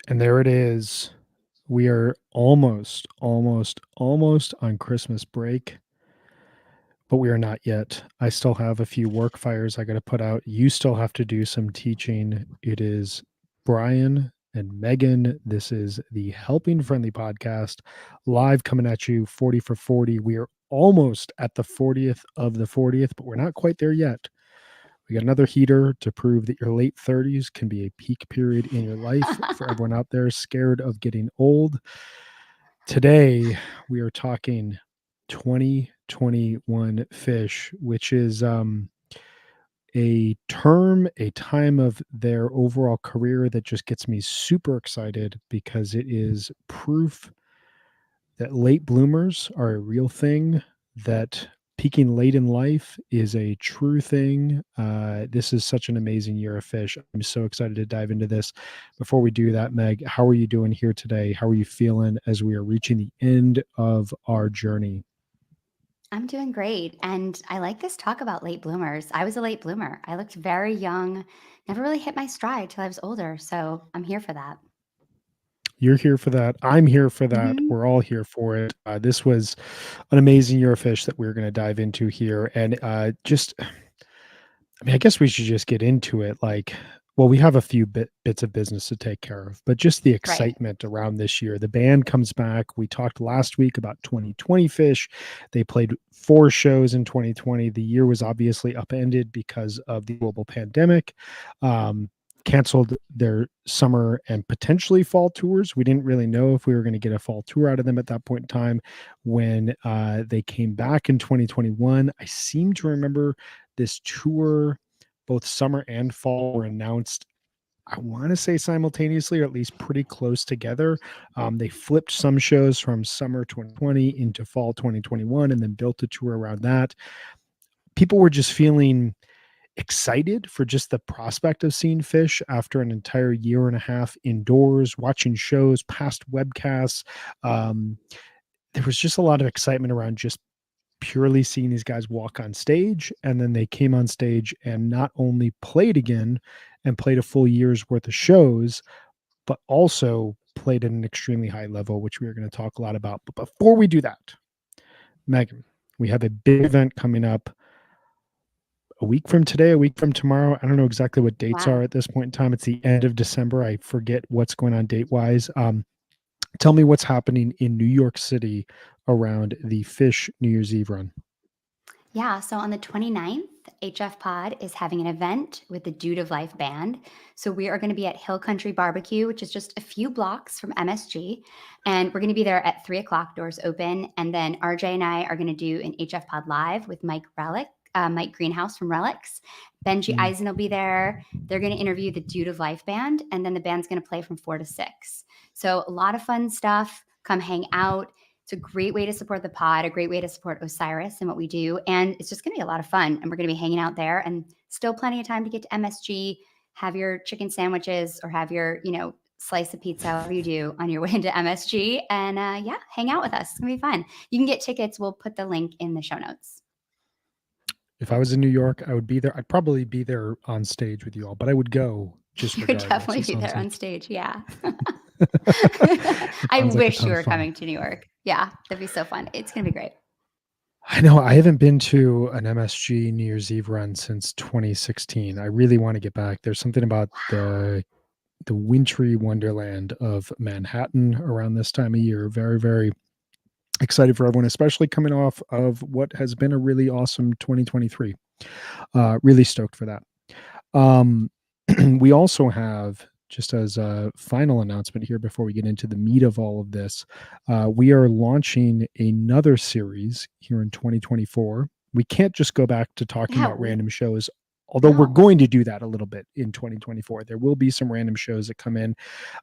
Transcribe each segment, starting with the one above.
And there it is. We are almost on Christmas break, but we are not yet. I still have a few work fires I got to put out. You still have to do some teaching. It is Brian and Megan. This is the Helping Friendly podcast, live coming at you 40 for 40. We are almost at the 40th of the 40th, but we're not quite there yet. We got another heater to prove that your late 30s can be a peak period in your life for everyone out there scared of getting old. Today, we are talking 2021 fish, which is a term, a time of their overall career that just gets me super excited because it is proof that late bloomers are a real thing, that peaking late in life is a true thing. This is such an amazing year of fish. I'm so excited to dive into this. Before we do that, Meg, how are you doing here today? How are you feeling as we are reaching the end of our journey? I'm doing great. And I like this talk about late bloomers. I was a late bloomer. I looked very young, never really hit my stride till I was older. So I'm here for that. You're here for that. I'm here for that. hmm We're all here for it. This was an amazing year of fish that we're going to dive into here. And I mean, I guess we should just get into it. Well, we have a few bits of business to take care of, but just the Right. excitement around this year. The band comes back. We talked last week about 2020 Fish. They played 4 shows in 2020. The year was obviously upended because of the global pandemic. Um, Canceled their summer and potentially fall tours. We didn't really know if we were going to get a fall tour out of them at that point in time. When they came back in 2021, I seem to remember this tour, both summer and fall, were announced, I want to say simultaneously, or at least pretty close together. They flipped some shows from summer 2020 into fall 2021 and then built a tour around that. People were just feeling excited for just the prospect of seeing fish after an entire year and a half indoors, watching shows, past webcasts. Um, there was just a lot of excitement around just purely seeing these guys walk on stage, and then they came on stage and not only played again and played a full year's worth of shows, but also played at an extremely high level, which we are going to talk a lot about. But before we do that, Megan, we have a big event coming up a week from today, a week from tomorrow. I don't know exactly what dates are Wow. at this point in time. It's the end of December. I forget what's going on date wise. Tell me what's happening in New York City around the Fish New Year's Eve run. Yeah. So on the 29th, HF Pod is having an event with the Dude of Life band. So we are going to be at Hill Country Barbecue, which is just a few blocks from MSG. And we're going to be there at 3 o'clock, doors open. And then RJ and I are going to do an HF Pod live with Mike Greenhouse from Relics. Benji Mm. Eisen will be there. They're going to interview the Dude of Life band. And then the band's going to play from 4 to 6. So a lot of fun stuff. Come hang out. It's a great way to support the pod, a great way to support Osiris and what we do. And it's just going to be a lot of fun. And we're going to be hanging out there and still plenty of time to get to MSG, have your chicken sandwiches or have your, slice of pizza, however you do on your way into MSG. And yeah, hang out with us. It's going to be fun. You can get tickets. We'll put the link in the show notes. If I was in New York, I would be there. I'd probably be there on stage with you all, but I would go just You would regardless. definitely It be sounds there like on stage. Yeah. it I sounds like a wish ton you of were fun. coming to New York. Yeah, that'd be so fun. It's going to be great. I know I haven't been to an MSG New Year's Eve run since 2016. I really want to get back. There's something about the wintry wonderland of Manhattan around this time of year. Very, very excited for everyone, especially coming off of what has been a really awesome 2023. Really stoked for that. Um, we also have, just as a final announcement here before we get into the meat of all of this, we are launching another series here in 2024. We can't just go back to talking Yeah, about we random shows, although we're no. going to do that a little bit in 2024. There will be some random shows that come in.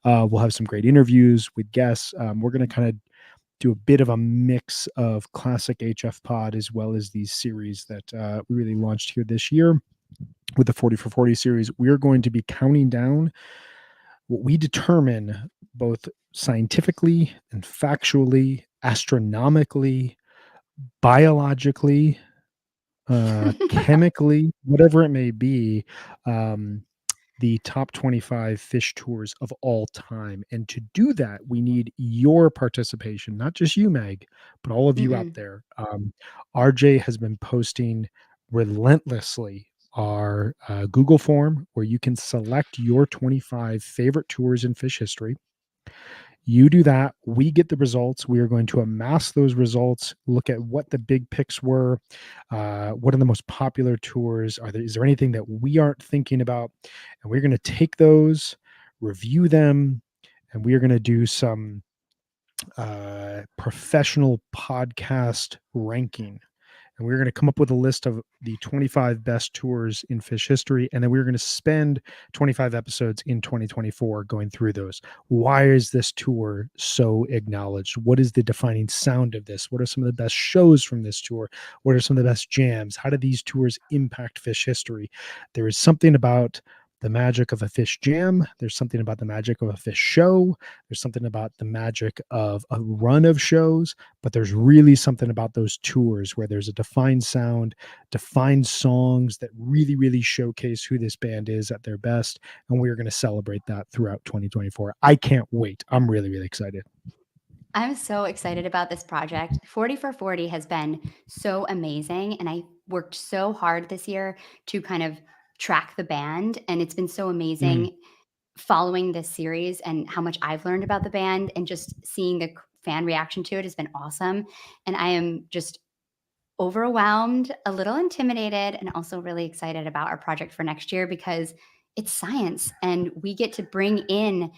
We'll have some great interviews with guests. We're going to kind of do a bit of a mix of classic HF Pod as well as these series that we really launched here this year with the 40 for 40 series. We're going to be counting down what we determine both scientifically and factually, astronomically, biologically, chemically, whatever it may be, um, the top 25 fish tours of all time. And to do that, we need your participation, not just you, Meg, but all of you out Mm-mm. there. RJ has been posting relentlessly our Google form where you can select your 25 favorite tours in fish history. You do that. We get the results. We are going to amass those results, look at what the big picks were, what are the most popular tours. Is there anything that we aren't thinking about? And we're going to take those, review them, and we are going to do some professional podcast ranking, and we're going to come up with a list of the 25 best tours in fish history, and then we're going to spend 25 episodes in 2024 going through those. Why is this tour so acknowledged? What is the defining sound of this? What are some of the best shows from this tour? What are some of the best jams? How do these tours impact fish history? There is something about the magic of a fish jam. There's something about the magic of a fish show. There's something about the magic of a run of shows, but there's really something about those tours where there's a defined sound, defined songs that really, really showcase who this band is at their best. And we're going to celebrate that throughout 2024. I can't wait. I'm really, really excited. I'm so excited about this project. 40 for 40 has been so amazing. And I worked so hard this year to kind of track the band. And it's been so Mm. amazing following this series and how much I've learned about the band, and just seeing the fan reaction to it has been awesome. And I am just overwhelmed, a little intimidated, and also really excited about our project for next year because it's science and we get to bring in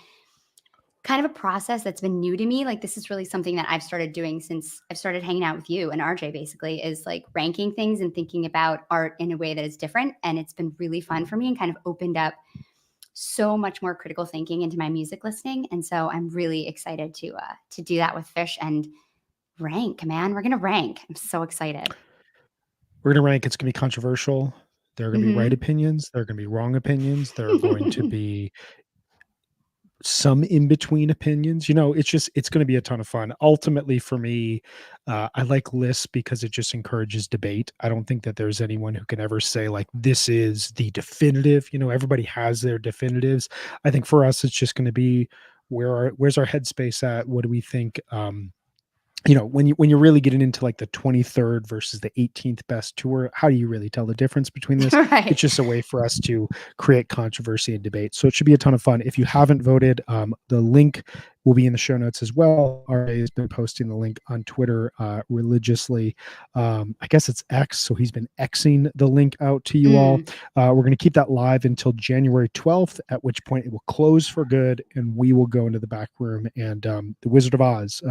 kind of a process that's been new to me. Like, this is really something that I've started doing since I've started hanging out with you and RJ, basically, is like ranking things and thinking about art in a way that is different. And it's been really fun for me and kind of opened up so much more critical thinking into my music listening. And so I'm really excited to do that with fish and rank, man. We're gonna rank. I'm so excited. We're going to rank. It's going to be controversial. There are going to be right Hmm. opinions. There are going to be wrong opinions. There are going to be some in between opinions. It's going to be a ton of fun. Ultimately, for me, I like lists because it just encourages debate. I don't think that there's anyone who can ever say like this is the definitive. Everybody has their definitives. I think for us, it's just going to be where's our headspace at? What do we think? When you're really getting into like the 23rd versus the 18th best tour, how do you really tell the difference between this? Right. It's just a way for us to create controversy and debate. So it should be a ton of fun. If you haven't voted, the link will be in the show notes as well. RA has been posting the link on Twitter religiously. I guess it's X, so he's been Xing the link out to you all. Mm. We're going to keep that live until January 12th, at which point it will close for good, and we will go into the back room and the Wizard of Oz,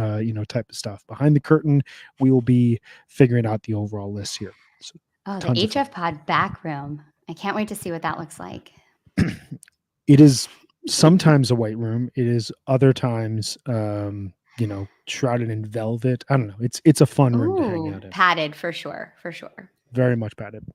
type of stuff. Behind the curtain, we will be figuring out the overall list here. So Oh, the tons of fun. HF Pod back room. I can't wait to see what that looks like. It is sometimes a white room. It is other times, shrouded in velvet. I don't know. It's a fun room to hang Ooh, out in. padded for sure, for sure. Very much padded.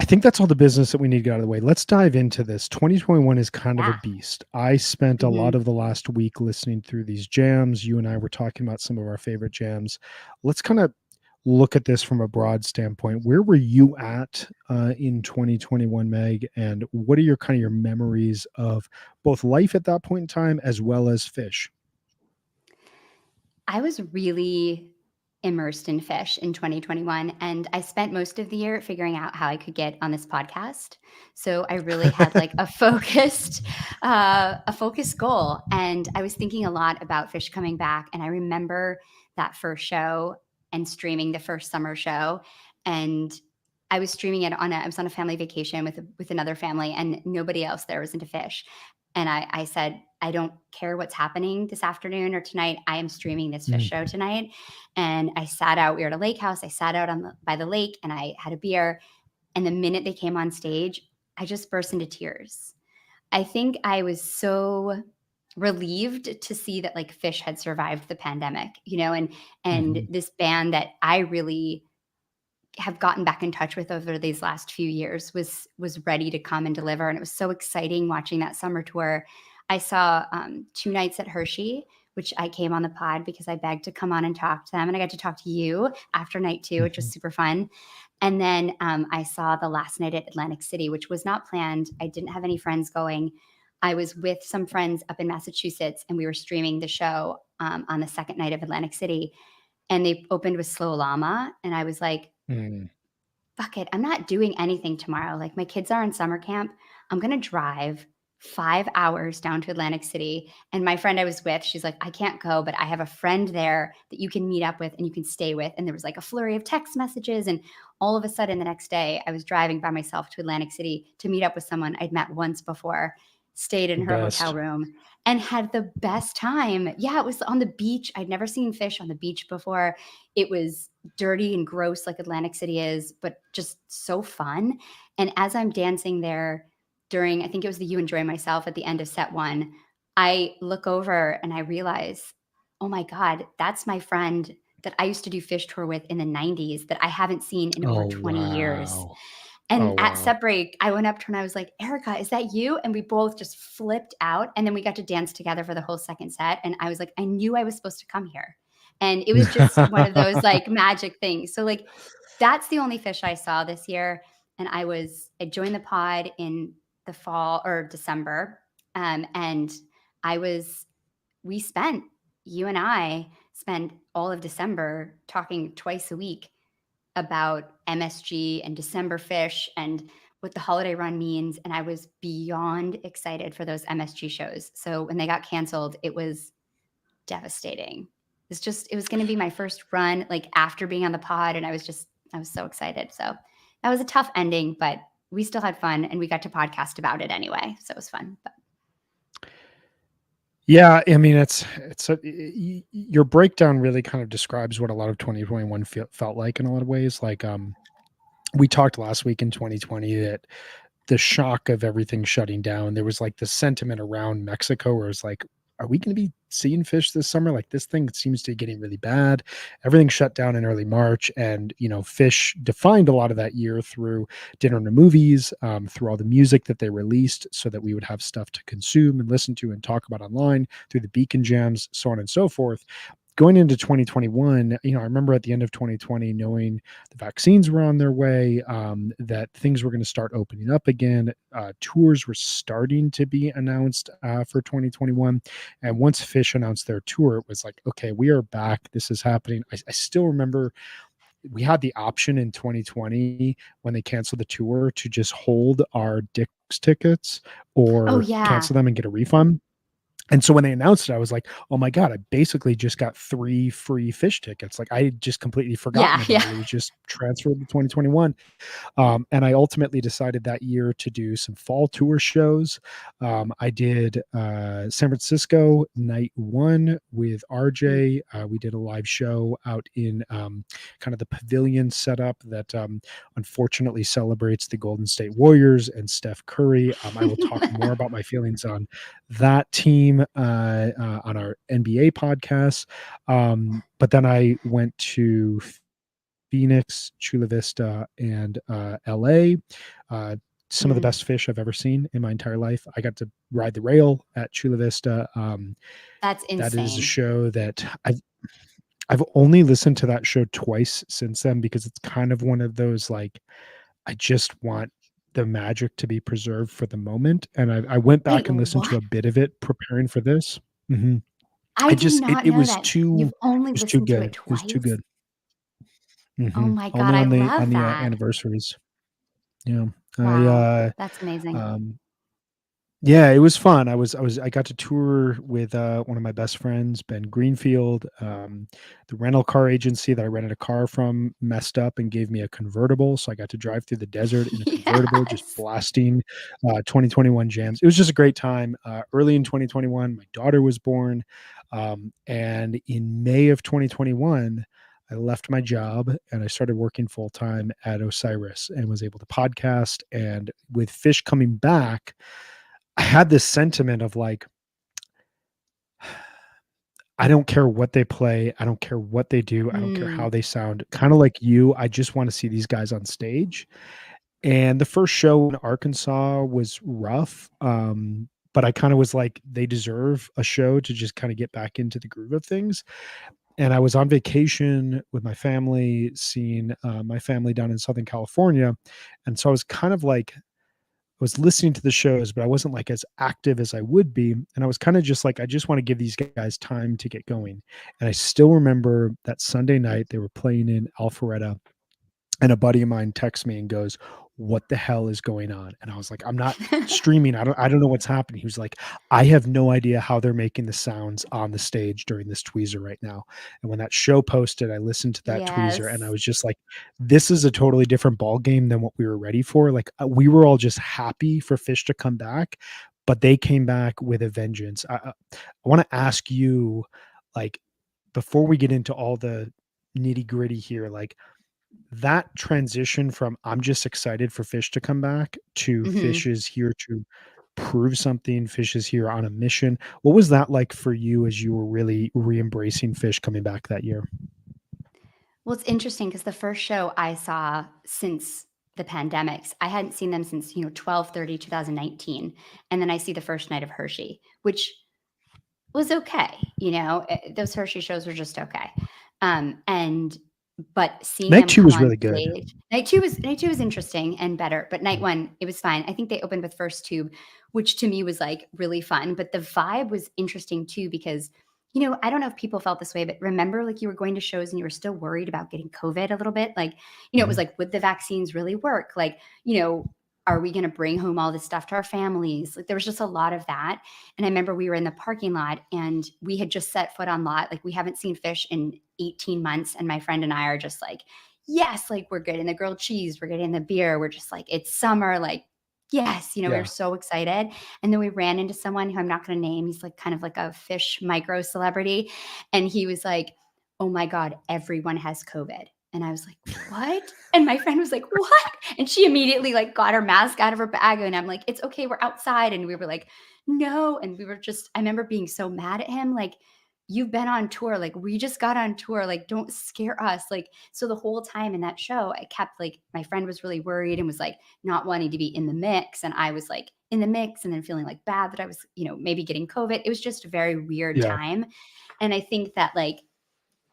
I think that's all the business that we need to get out of the way. Let's dive into this. 2021 is kind of a Yeah. beast. I spent a lot Mhm. of the last week listening through these jams. You and I were talking about some of our favorite jams. Let's kind of look at this from a broad standpoint. Where were you at in 2021, Meg? And what are your memories of both life at that point in time as well as fish? I was really immersed in fish in 2021, and I spent most of the year figuring out how I could get on this podcast. So I really had like a focused goal, and I was thinking a lot about fish coming back. And I remember that first show and streaming the first summer show, and I was streaming it I was on a family vacation with another family, and nobody else there was into fish. And I said, I don't care what's happening this afternoon or tonight. I am streaming this fish Mm. show tonight. And I sat out. We were at a lake house. I sat out by the lake and I had a beer. And the minute they came on stage, I just burst into tears. I think I was so relieved to see that like fish had survived the pandemic, and Mhm. this band that I really have gotten back in touch with over these last few years was ready to come and deliver. And it was so exciting watching that summer tour. I saw 2 nights at Hershey, which I came on the pod because I begged to come on and talk to them, and I got to talk to you after night 2, which was Mhm. super fun. And then I saw the last night at Atlantic City, which was not planned. I didn't have any friends going. I was with some friends up in Massachusetts, and we were streaming the show on the second night of Atlantic City. And they opened with Slow Llama. And I was like, Mm. fuck it, I'm not doing anything tomorrow. Like, my kids are in summer camp. I'm going to drive 5 hours down to Atlantic City. And my friend I was with, she's like, I can't go, but I have a friend there that you can meet up with and you can stay with. And there was like a flurry of text messages. And all of a sudden, the next day, I was driving by myself to Atlantic City to meet up with someone I'd met once before, stayed in her hotel Best. room, and had the best time. Yeah, it was on the beach. I'd never seen fish on the beach before. It was dirty and gross like Atlantic City is, but just so fun. And as I'm dancing there during, I think it was the You Enjoy Myself at the end of set one, I look over and I realize, oh my God, that's my friend that I used to do fish tour with in the 90s that I haven't seen in over Oh 20 years. wow. And Oh at wow. set break, I went up to her and I was like, Erica, is that you? And we both just flipped out. And then we got to dance together for the whole second set. And I was like, I knew I was supposed to come here. And it was just one of those like magic things. So like that's the only fish I saw this year. And I joined the pod in the fall or December. And I was, we spent, you and I spent all of December talking twice a week about MSG and December fish and what the holiday run means. And I was beyond excited for those MSG shows. So when they got canceled, it was devastating. It was going to be my first run, like after being on the pod. And I was so excited. So that was a tough ending, but we still had fun and we got to podcast about it anyway. So it was fun. But Yeah, I mean, your breakdown really kind of describes what a lot of 2021 felt like in a lot of ways. Like, we talked last week in 2020 that the shock of everything shutting down, there was like the sentiment around Mexico where it's like, are we going to be seeing fish this summer? Like, this thing seems to be getting really bad. Everything shut down in early March, and fish defined a lot of that year through dinner and movies, through all the music that they released, so that we would have stuff to consume and listen to and talk about online, through the Beacon Jams, so on and so forth. Going into 2021, I remember at the end of 2020 knowing the vaccines were on their way, that things were going to start opening up again. Tours were starting to be announced for 2021. And once Fish announced their tour, it was like, okay, we are back. This is happening. I still remember we had the option in 2020 when they canceled the tour to just hold our Dick's tickets oh or yeah. cancel them and get a refund. And so when they announced it, I was like, oh my God, I basically just got 3 free fish tickets. Like, I had just completely forgotten Yeah. about it. It was just transferred to 2021. And I ultimately decided that year to do some fall tour shows. I did San Francisco night 1 with RJ. We did a live show out in kind of the pavilion setup that unfortunately celebrates the Golden State Warriors and Steph Curry. I will talk more about my feelings on that team on our NBA podcast. But then I went to Phoenix, Chula Vista, and LA. Some of the best fish I've ever seen in my entire life. I got to ride the rail at Chula Vista. That's insane. That is a show that I've only listened to that show twice since then, because it's kind of one of those, like, I just want the magic to be preserved for the moment. And I went back and listened to a bit of it preparing for this. Mm-hmm. I did not know was that. too, You've only it was too listened to good. it It was twice? too good. Oh Mm-hmm. my God, Only I on the love that. anniversaries. Yeah. Wow, that's amazing. Yeah, it was fun. I got to tour with one of my best friends, Ben Greenfield. The rental car agency that I rented a car from messed up and gave me a convertible, so I got to drive through the desert in a convertible, just Yes. blasting 2021 jams. It was just a great time. Early in 2021, my daughter was born, and in May of 2021, I left my job and I started working full time at Osiris and was able to podcast. And with Fish coming back, I had this sentiment of like, I don't care what they play. I don't care what they do. I don't care how they sound. Kind of like you, I just want to see these guys on stage. And the first show in Arkansas was rough. But I kind of was like, they deserve a show to just kind of get back into the groove of things. and I was on vacation with my family, seeing my family down in Southern California, and so I was kind of like I was listening to the shows, but I wasn't like as active as I would be. And I was kind of just like, I just want to give these guys time to get going. And I still remember that Sunday night they were playing in Alpharetta, and a buddy of mine texts me and goes, "What the hell is going on?" And I was like, "I'm not streaming. I don't know what's happening." He was like, "I have no idea how they're making the sounds on the stage during this tweezer right now." And when that show posted, I listened to that tweezer and I Yes. was just like, "This is a totally different ball game than what we were ready for." Like we were all just happy for Fish to come back, but they came back with a vengeance. I want to ask you, like, before we get into all the nitty gritty here, like that transition from I'm just excited for Fish to come back to Mhm. Fish is here to prove something, Fish is here on a mission. What was that like for you as you were really re-embracing Fish coming back that year? Well, it's interesting because the first show I saw since the pandemics, I hadn't seen them since, 12/30/2019, and then I see the first night of Hershey, which was okay, those Hershey shows were just okay. And but seeing Night them 2 come was on really good. stage, night 2 was interesting and better, but night 1, it was fine. I think they opened with First Tube, which to me was, like, really fun, but the vibe was interesting too because, I don't know if people felt this way, but remember, like, you were going to shows and you were still worried about getting COVID a little bit? Like, it was Mhm. like, would the vaccines really work? Like, are we gonna bring home all this stuff to our families? Like, there was just a lot of that, and I remember we were in the parking lot and we had just set foot on lot. Like, we haven't seen Fish in 18 months. And my friend and I are just like, yes, like we're getting the grilled cheese, we're getting the beer. We're just like, it's summer. Like, yes, we were Yeah. so excited. And then we ran into someone who I'm not going to name. He's like kind of like a Fish micro celebrity. And he was like, oh my God, everyone has COVID. And I was like, what? And my friend was like, what? And she immediately like got her mask out of her bag. And I'm like, it's okay, we're outside. And we were like, no. And we were just, I remember being so mad at him. Like, you've been on tour. Like, we just got on tour. Like, don't scare us. Like, so the whole time in that show, I kept like, my friend was really worried and was like not wanting to be in the mix. And I was like in the mix and then feeling like bad that I was, maybe getting COVID. It was just a very weird Yeah. time. And I think that like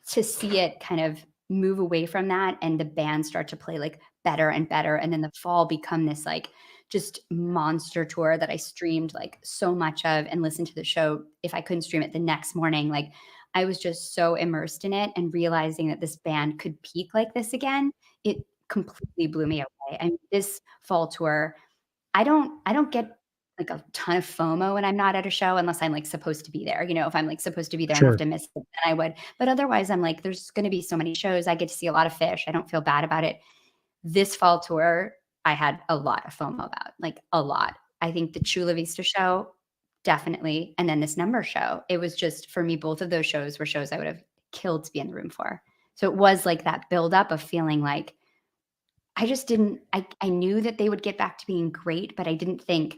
to see it kind of move away from that and the band start to play like better and better and then the fall become this like just monster tour that I streamed like so much of and listened to the show if I couldn't stream it the next morning. Like I was just so immersed in it and realizing that this band could peak like this again. It completely blew me away. I mean, this fall tour, I don't get like a ton of FOMO when I'm not at a show unless I'm like supposed to be there. If I'm like supposed to be there and have Sure. to miss it, then I would. But otherwise, I'm like, there's going to be so many shows. I get to see a lot of Fish. I don't feel bad about it. This fall tour, I had a lot of FOMO about, like a lot. I think the Chula Vista show, definitely. And then this number show, it was just for me, both of those shows were shows I would have killed to be in the room for. So it was like that buildup of feeling like I just didn't, I knew that they would get back to being great, but I didn't think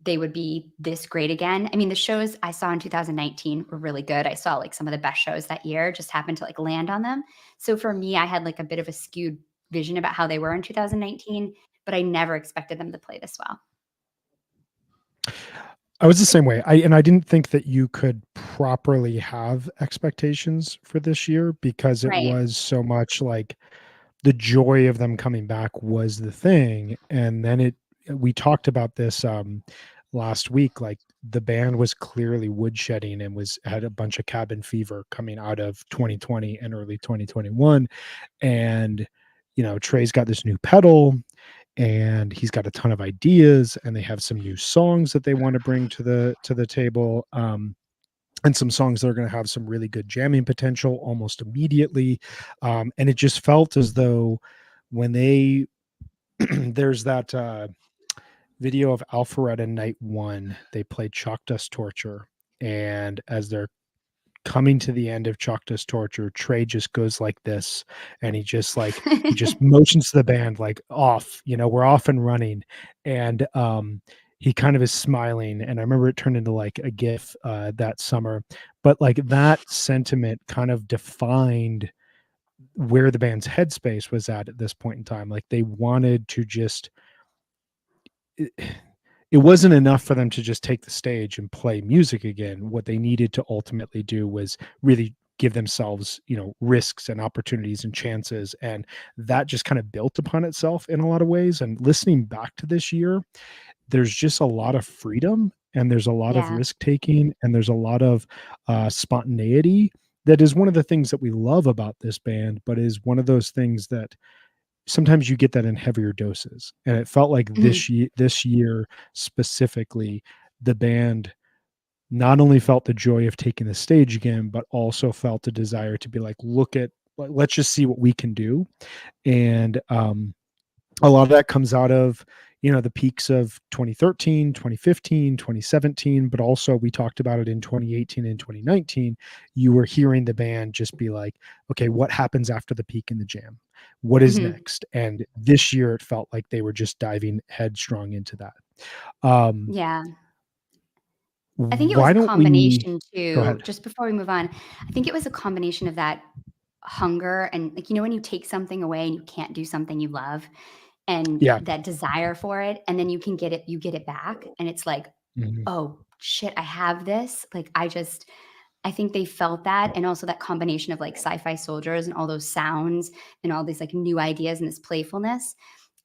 they would be this great again. I mean, the shows I saw in 2019 were really good. I saw like some of the best shows that year, just happened to like land on them. So for me, I had like a bit of a skewed vision about how they were in 2019, but I never expected them to play this well. I was the same way. I didn't think that you could properly have expectations for this year because it Right. was so much like the joy of them coming back was the thing. And then we talked about this last week, like the band was clearly woodshedding and had a bunch of cabin fever coming out of 2020 and early 2021. And Trey's got this new pedal and he's got a ton of ideas, and they have some new songs that they want to bring to the table, and some songs that are going to have some really good jamming potential almost immediately. And it just felt as though when they there's that video of Alpharetta night one, they played Chalk Dust Torture, and as they're coming to the end of Chalk Dust Torture, Trey just goes like this, and he just motions to the band like off, we're off and running, and he kind of is smiling, and I remember it turned into like a GIF that summer, but like that sentiment kind of defined where the band's headspace was at this point in time. Like they wanted to just it, it wasn't enough for them to just take the stage and play music again. What they needed to ultimately do was really give themselves, risks and opportunities and chances. And that just kind of built upon itself in a lot of ways. And listening back to this year, there's just a lot of freedom and there's a lot of Yeah. risk taking and there's a lot of spontaneity that is one of the things that we love about this band, but is one of those things that sometimes you get that in heavier doses. And it felt like Mhm. this year specifically, the band not only felt the joy of taking the stage again, but also felt a desire to be like, let's just see what we can do. And a lot of that comes out of the peaks of 2013, 2015, 2017, but also we talked about it in 2018 and 2019. You were hearing the band just be like, okay, what happens after the peak in the jam? What is Mhm. next? And this year it felt like they were just diving headstrong into that. um Yeah. I think it was why a don't we combination go too, ahead? just before we move on, I think it was a combination of that hunger and, like, when you take something away and you can't do something you love, and Yeah. that desire for it, and then you get it back, and it's like, Mhm. "Oh, shit, I have this." Like, I think they felt that, and also that combination of, like, Sci-Fi Soldiers and all those sounds and all these, like, new ideas and this playfulness.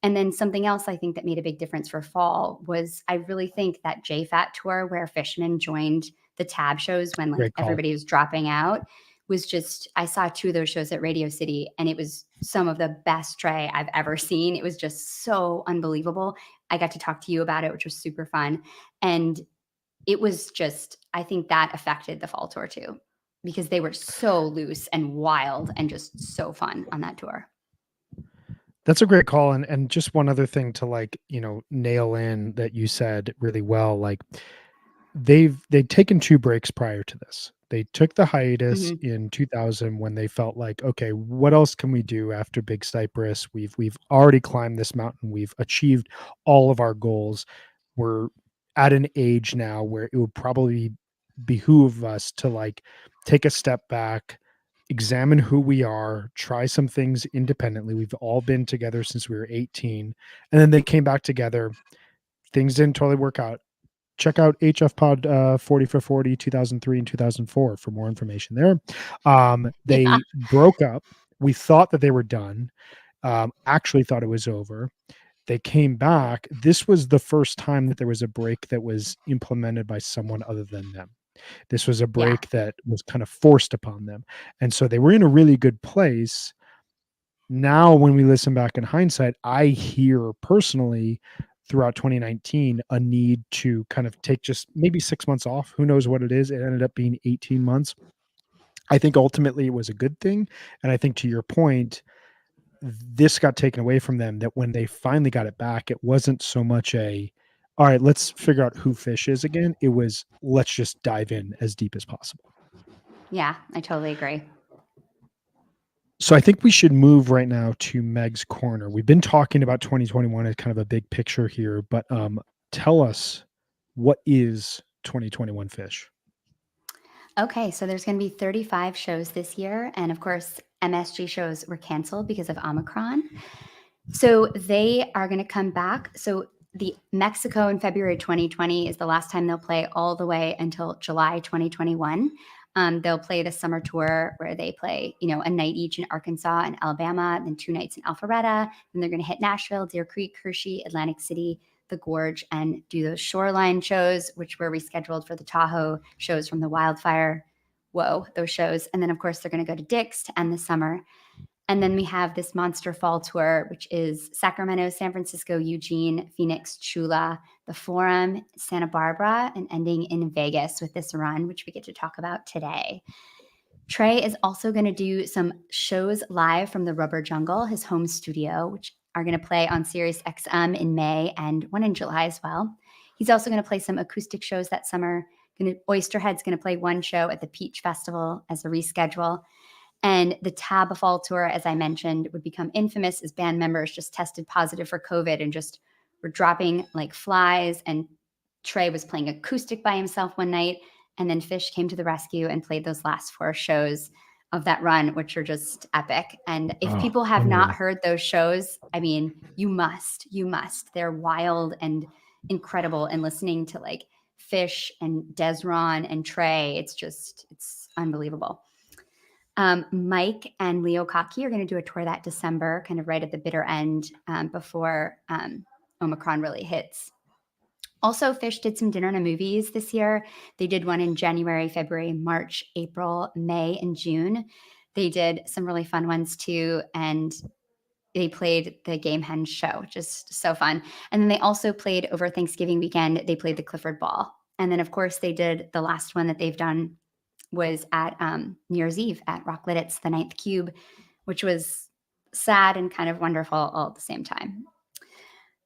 And then something else I think that made a big difference for fall was I really think that JFAT tour where Fishman joined the Tab shows when, like, Great call. everybody was dropping out was just I saw 2 of those shows at Radio City, and it was some of the best Trey I've ever seen. It was just so unbelievable. I got to talk to you about it, which was super fun, and it was just I think that affected the fall tour too, because they were so loose and wild and just so fun on that tour. That's a great call. And just one other thing to nail in that you said really well, like they'd taken 2 breaks prior to this. They took the hiatus Mhm. in 2000 when they felt like, okay, what else can we do after Big Cypress? We've already climbed this mountain. We've achieved all of our goals. We're at an age now where it would probably behoove us to take a step back, examine who we are, try some things independently. We've all been together since we were 18. And then they came back together. Things didn't totally work out. Check out HF Pod 40 for 40, 2003 and 2004 for more information there. Yeah. They broke up. We thought that they were done. Actually thought it was over. They came back. This was the first time that there was a break that was implemented by someone other than them. This was a Yeah. break that was kind of forced upon them. And so they were in a really good place. Now, when we listen back in hindsight, I hear personally throughout 2019 a need to kind of take just maybe 6 months off. Who knows what it is? It ended up being 18 months. I think ultimately it was a good thing. And I think to your point, this got taken away from them that when they finally got it back, it wasn't so much all right, let's figure out who Fish is again. It was, let's just dive in as deep as possible. Yeah, I totally agree. So I think we should move right now to Meg's corner. We've been talking about 2021 as kind of a big picture here, but tell us, what is 2021 Fish? Okay, so there's going to be 35 shows this year, and of course, MSG shows were canceled because of Omicron. So they are going to come back. So the Mexico in February 2020 is the last time they'll play all the way until July 2021. They'll play the summer tour where they play, a night each in Arkansas and Alabama, then 2 nights in Alpharetta. Then they're going to hit Nashville, Deer Creek, Hershey, Atlantic City, the Gorge, and do those shoreline shows, which were rescheduled for the Tahoe shows from the wildfire. Whoa, those shows. And then, of course, they're going to go to Dick's to end the summer. And then we have this monster fall tour, which is Sacramento, San Francisco, Eugene, Phoenix, Chula, the Forum, Santa Barbara, and ending in Vegas with this run, which we get to talk about today. Trey is also going to do some shows live from the Rubber Jungle, his home studio, which are going to play on Sirius XM in May and one in July as well. He's also going to play some acoustic shows that summer. Oysterhead's going to play one show at the Peach Festival as a reschedule. And the Tab Fall Tour, as I mentioned, would become infamous as band members just tested positive for COVID and just were dropping like flies. And Trey was playing acoustic by himself one night. And then Fish came to the rescue and played those last 4 shows of that run, which are just epic. And if Oh, people have not unreal. heard those shows, I mean, you must. They're wild and incredible. And listening to like Fish and Desron and Trey, it's unbelievable. Mike and Leo Kaki are going to do a tour that December, kind of right at the bitter end before Omicron really hits. Also, Phish did some dinner and movies this year. They did one in January, February, March, April, May, and June. They did some really fun ones too. And they played the Gamehenge show, just so fun. And then they also played over Thanksgiving weekend, they played the Clifford Ball. And then, of course, they did the last one that they've done was at New Year's Eve at Rocklitt's The Ninth Cube, which was sad and kind of wonderful all at the same time.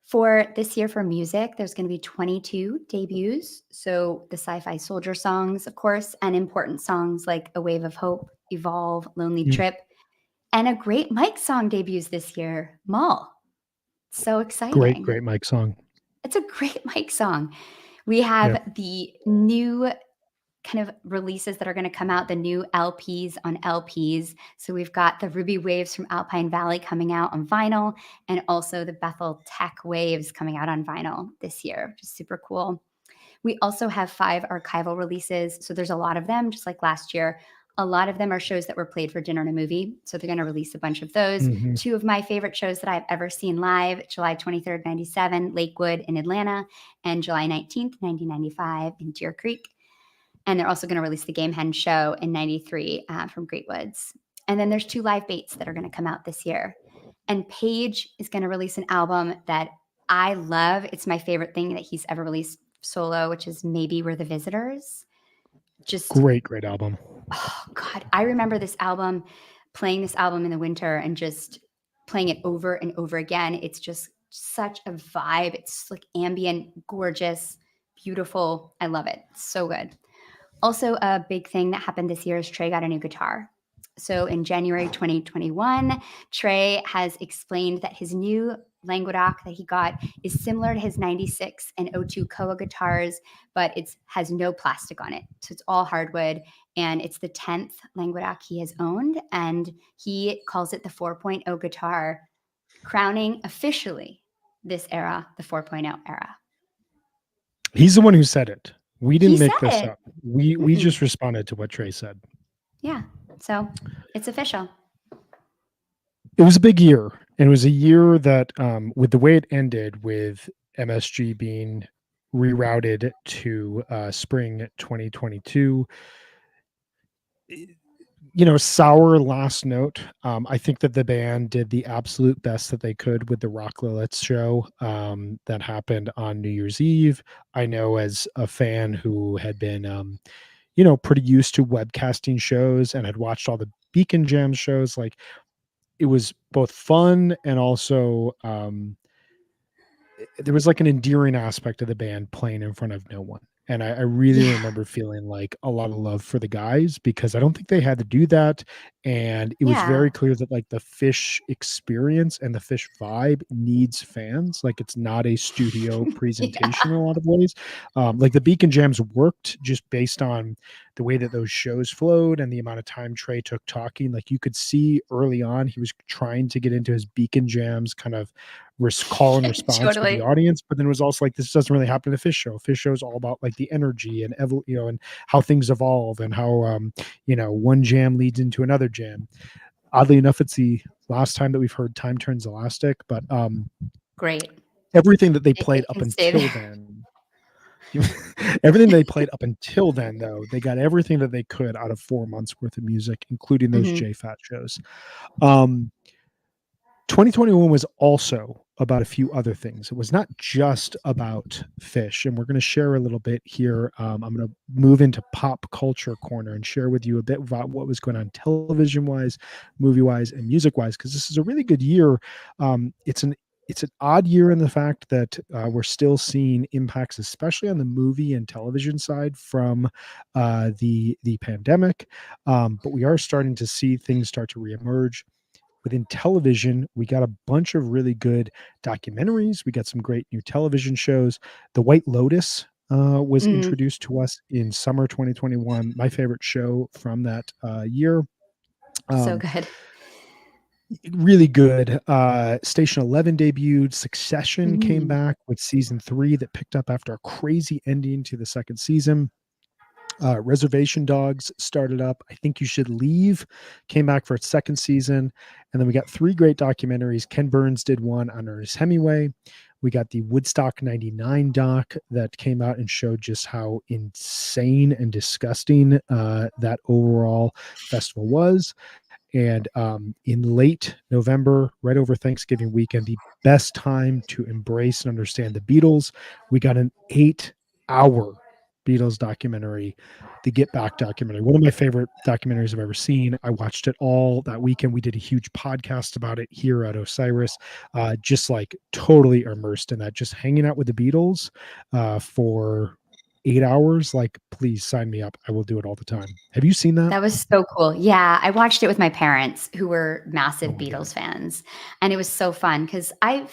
For this year for music, there's going to be 22 debuts. So the Sci-Fi Soldier songs, of course, and important songs like A Wave of Hope, Evolve, Lonely Trip, and a great Mike song debuts this year, Mall. So exciting. Great Mike song. It's a great Mike song. We have the new kind of releases that are going to come out, the new LPs on LPs. So we've got the Ruby Waves from Alpine Valley coming out on vinyl, and also the Bethel Tech Waves coming out on vinyl this year, which is super cool. We also have 5 archival releases. So there's a lot of them, just like last year. A lot of them are shows that were played for Dinner and a Movie. So they're going to release a bunch of those. 2 of my favorite shows that I've ever seen live, July 23rd, 97, Lakewood in Atlanta, and July 19th, 1995 in Deer Creek. And they're also going to release the Gamehenge show in 93 from Great Woods. And then there's 2 live baits that are going to come out this year. And Page is going to release an album that I love. It's my favorite thing that he's ever released solo, which is Maybe We're the Visitors. Just great album. Oh God, I remember playing this album in the winter and just playing it over and over again. It's just such a vibe. It's like ambient, gorgeous, beautiful. I love it. It's so good. Also, a big thing that happened this year is Trey got a new guitar. So in January 2021, Trey has explained that his new Languedoc that he got is similar to his 96 and 02 Koa guitars, but it has no plastic on it. So it's all hardwood, and it's the 10th Languedoc he has owned, and he calls it the 4.0 guitar, crowning officially this era, the 4.0 era. He's the one who said it. We didn't make this up. We just responded to what Trey said. Yeah. So it's official. It was a big year. And it was a year that, with the way it ended, with MSG being rerouted to spring 2022, sour last note. I think that the band did the absolute best that they could with the Rocklitt's show that happened on New Year's Eve. I know, as a fan who had been pretty used to webcasting shows and had watched all the Beacon Jam shows, like, it was both fun and also there was like an endearing aspect of the band playing in front of no one. And I really remember feeling like a lot of love for the guys, because I don't think they had to do that. And it was very clear that like the Phish experience and the Phish vibe needs fans. Like, it's not a studio presentation in a lot of ways. Like, the Beacon Jams worked just based on the way that those shows flowed and the amount of time Trey took talking. Like, you could see early on he was trying to get into his Beacon Jams kind of call and response with the audience, but then it was also like, this doesn't really happen in the Phish show. Phish show is all about like the energy and and how things evolve and how one jam leads into another jam. Oddly enough, it's the last time that we've heard Time Turns Elastic, but great. Everything that they played up until then. Everything they played up until then, though, they got everything that they could out of 4 months worth of music, including those JFAT shows. 2021 was also about a few other things. It was not just about Phish, and we're going to share a little bit here. I'm going to move into pop culture corner and share with you a bit about what was going on television wise, movie wise, and music wise, because this is a really good year. It's an odd year in the fact that we're still seeing impacts, especially on the movie and television side, from the pandemic, but we are starting to see things start to reemerge. Within television, we got a bunch of really good documentaries. We got some great new television shows. The White Lotus was introduced to us in summer 2021. My favorite show from that year. So good. Really good. Station 11 debuted. Succession came back with season 3 that picked up after a crazy ending to the second season. Reservation Dogs started up. I Think You Should Leave came back for its second season. And then we got three great documentaries. Ken Burns did one on Ernest Hemingway. We got the Woodstock 99 doc that came out and showed just how insane and disgusting that overall festival was. And in late November, right over Thanksgiving weekend, the best time to embrace and understand the Beatles, we got an 8-hour Beatles documentary, the Get Back documentary, one of my favorite documentaries I've ever seen. I watched it all that weekend. We did a huge podcast about it here at Osiris, just like totally immersed in that, just hanging out with the Beatles for 8 hours. Like, please sign me up. I will do it all the time. Have you seen that? That was so cool. Yeah, I watched it with my parents who were massive Oh my God. Beatles fans. And it was so fun because I'm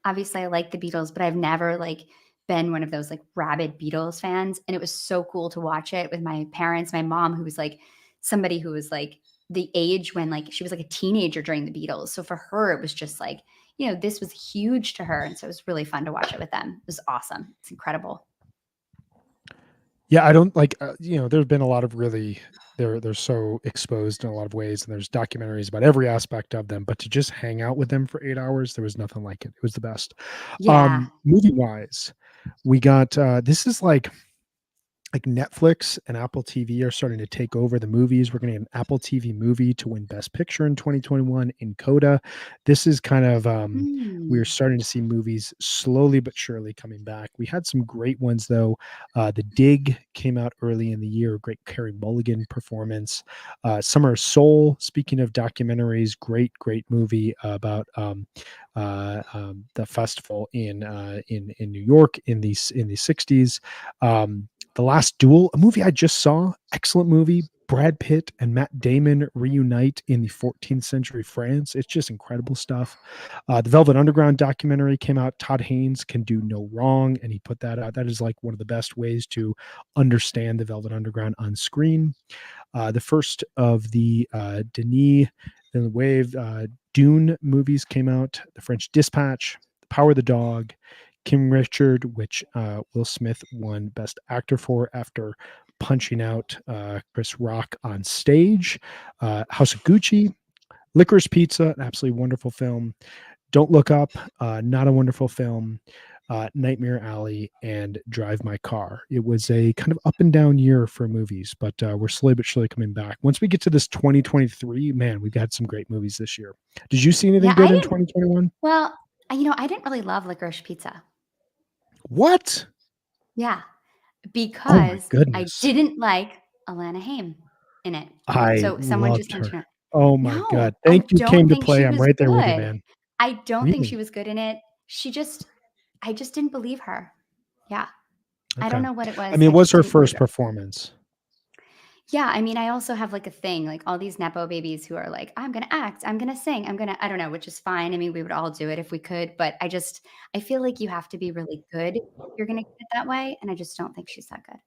obviously I like the Beatles, but I've never like been one of those like rabid Beatles fans. And it was so cool to watch it with my parents, my mom, who was like somebody who was like the age when like she was like a teenager during the Beatles. So for her, it was just like, this was huge to her. And so it was really fun to watch it with them. It was awesome. It's incredible. Yeah, I don't like, there's been a lot of really, they're so exposed in a lot of ways, and there's documentaries about every aspect of them, but to just hang out with them for 8 hours, there was nothing like it. It was the best. Yeah. Movie wise, we got, this is like Netflix and Apple TV are starting to take over the movies. We're going to get an Apple TV movie to win Best Picture in 2021 in Coda. This is kind of we're Mm. starting to see movies slowly but surely coming back. We had some great ones though. The Dig came out early in the year. Great Carey Mulligan performance. Summer of Soul. Speaking of documentaries, great movie about the festival in New York in the 60s. The Last Duel, a movie I just saw, excellent movie. Brad Pitt and Matt Damon reunite in the 14th century France. It's just incredible stuff. The Velvet Underground documentary came out. Todd Haynes Can Do No Wrong, and he put that out. That is like one of the best ways to understand the Velvet Underground on screen. The first of the Denis Villeneuve Dune movies came out. The French Dispatch, The Power of the Dog, King Richard, which Will Smith won Best Actor for after punching out Chris Rock on stage. House of Gucci, Licorice Pizza, an absolutely wonderful film. Don't Look Up, not a wonderful film. Nightmare Alley and Drive My Car. It was a kind of up and down year for movies, but we're slowly but surely coming back. Once we get to this 2023, man, we've had some great movies this year. Did you see anything Yeah, good in 2021? well, I didn't really love Licorice Pizza. What? Yeah, Oh my because I goodness. didn't like Alana Haim in it. I So someone just loved her. mentioned her. Oh my God. No, I Thank you, don't Came to think Play. she I'm was right there with you, good. man. I don't think she Really? was good in it. I just didn't believe her. Yeah. I don't Okay. know what it I was. mean, I it was just her didn't believe first her. performance. Yeah, I mean, I also have like a thing, like all these Nepo babies who are like, I'm gonna act, I'm gonna sing, I don't know, which is fine. I mean, we would all do it if we could, but I feel like you have to be really good if you're gonna get it that way. And I just don't think she's that good.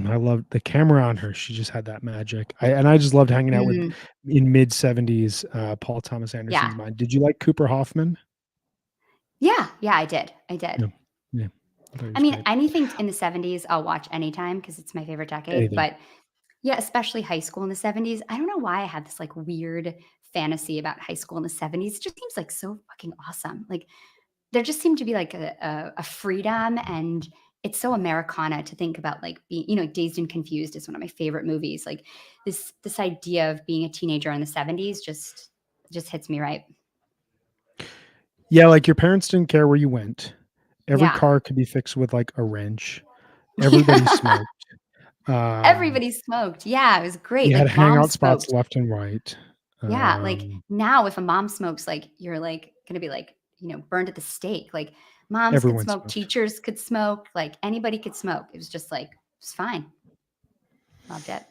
I loved the camera on her. She just had that magic. I just loved hanging out with Mm, in mid 70s Paul Thomas yeah. Anderson's mind. Did you like Cooper Hoffman? Yeah. Yeah, I did. I did. Yeah. Yeah. I thought he I was mean, great. anything in the 70s, I'll watch anytime because it's my favorite decade. Anything. But yeah, especially high school in the 70s. I don't know why I had this like weird fantasy about high school in the 70s. It just seems like so fucking awesome. Like there just seemed to be like a freedom, and it's so Americana to think about like being, Dazed and Confused is one of my favorite movies. Like this idea of being a teenager in the 70s just hits me right. Yeah, like your parents didn't care where you went. Every Yeah. car could be fixed with like a wrench. Everybody smoked. Um, Everybody smoked. Yeah, it was great. you had Like mom hangout spots smoked. left and right. Yeah, like Um, now if a mom smokes, like you're like gonna be like, burned at the stake. Like moms could everyone smoke, smoked. teachers could smoke, like anybody could smoke. It was just like it's fine. Loved it.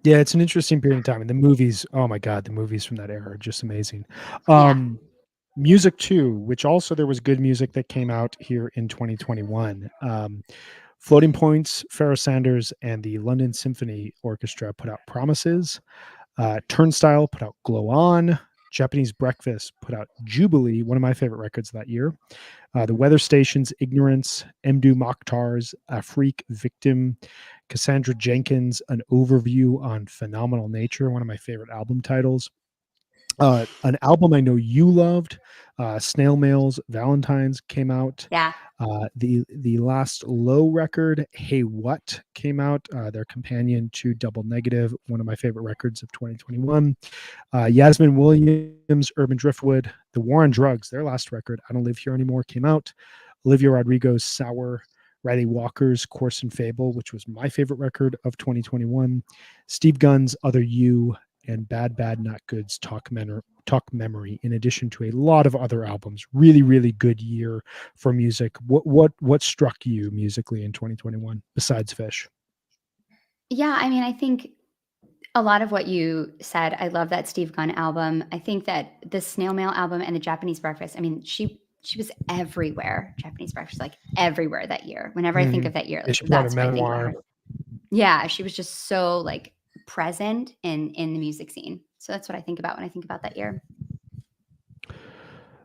Yeah, it's an interesting period of time. And the movies, oh my God, the movies from that era are just amazing. Yeah. Music too, which also there was good music that came out here in 2021. Floating Points, Pharoah Sanders, and the London Symphony Orchestra put out Promises. Turnstile put out Glow On. Japanese Breakfast put out Jubilee, one of my favorite records that year. The Weather Stations, Ignorance, Mdu Mokhtar's Afrique, Victim, Cassandra Jenkins, An Overview on Phenomenal Nature, one of my favorite album titles. An album I know you loved, Snail Mail's Valentine's came out. Yeah. The Last Low record, Hey What, came out. Their companion to Double Negative, one of my favorite records of 2021. Yasmin Williams, Urban Driftwood, The War on Drugs, their last record, I Don't Live Here Anymore, came out. Olivia Rodrigo's Sour, Riley Walker's Course and Fable, which was my favorite record of 2021. Steve Gunn's Other You, and Bad Bad Not Good's Talk Memory, in addition to a lot of other albums. Really, really good year for music. What struck you musically in 2021 besides Fish? Yeah, I mean, I think a lot of what you said. I love that Steve Gunn album. I think that the Snail Mail album and the Japanese Breakfast. I mean, she was everywhere. Japanese Breakfast, like everywhere that year. Whenever I think of that year, Yeah, like, she put out a that's what I think about memoir. her. Yeah, she was just so like present in the music scene. So that's what I think about when I think about that year.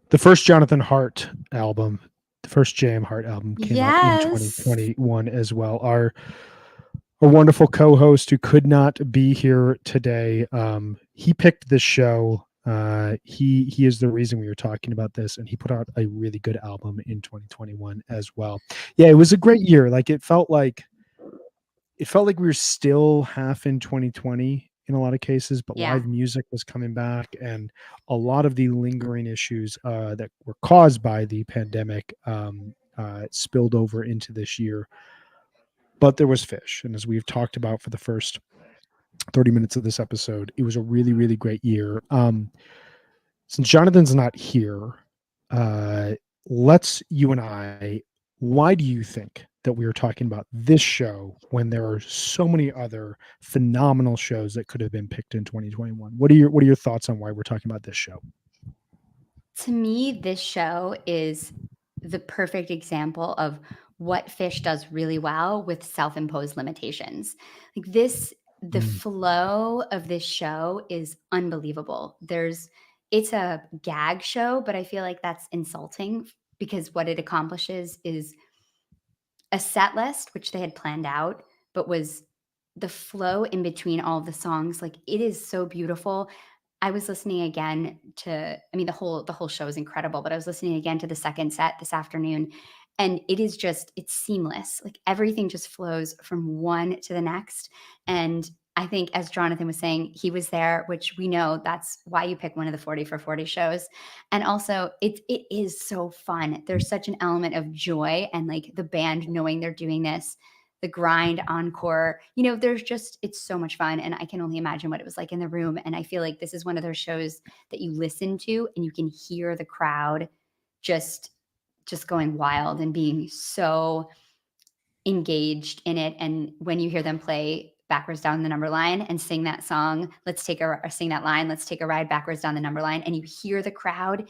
The first Jonathan Hart album, the first JM Hart album, came out in Yes. 2021 as well. Our wonderful co-host who could not be here today, he picked this show. He is the reason we were talking about this, and he put out a really good album in 2021 as well. Yeah, it was a great year. Like it felt like we were still half in 2020 in a lot of cases, but Yeah. live music was coming back, and a lot of the lingering issues that were caused by the pandemic spilled over into this year. But there was Fish, and as we've talked about for the first 30 minutes of this episode, it was a really, really great year. Since Jonathan's not here, you and I, why do you think that we are talking about this show when there are so many other phenomenal shows that could have been picked in 2021? What are your thoughts on why we're talking about this show? To me, this show is the perfect example of what Fish does really well with self-imposed limitations. Like the flow of this show is unbelievable. It's a gag show, but I feel like that's insulting because what it accomplishes is a set list, which they had planned out, but was the flow in between all of the songs. Like it is so beautiful. I was listening again I mean, the whole show is incredible, but I was listening again to the second set this afternoon, and it's seamless. Like everything just flows from one to the next. And I think, as Jonathan was saying, he was there, which we know that's why you pick one of the 40 for 40 shows. And also it is so fun. There's such an element of joy and like the band knowing they're doing this, the grind encore, it's so much fun. And I can only imagine what it was like in the room. And I feel like this is one of those shows that you listen to and you can hear the crowd just going wild and being so engaged in it. And when you hear them play Backwards Down the Number Line and sing that song, sing that line, let's take a ride backwards down the number line, and you hear the crowd,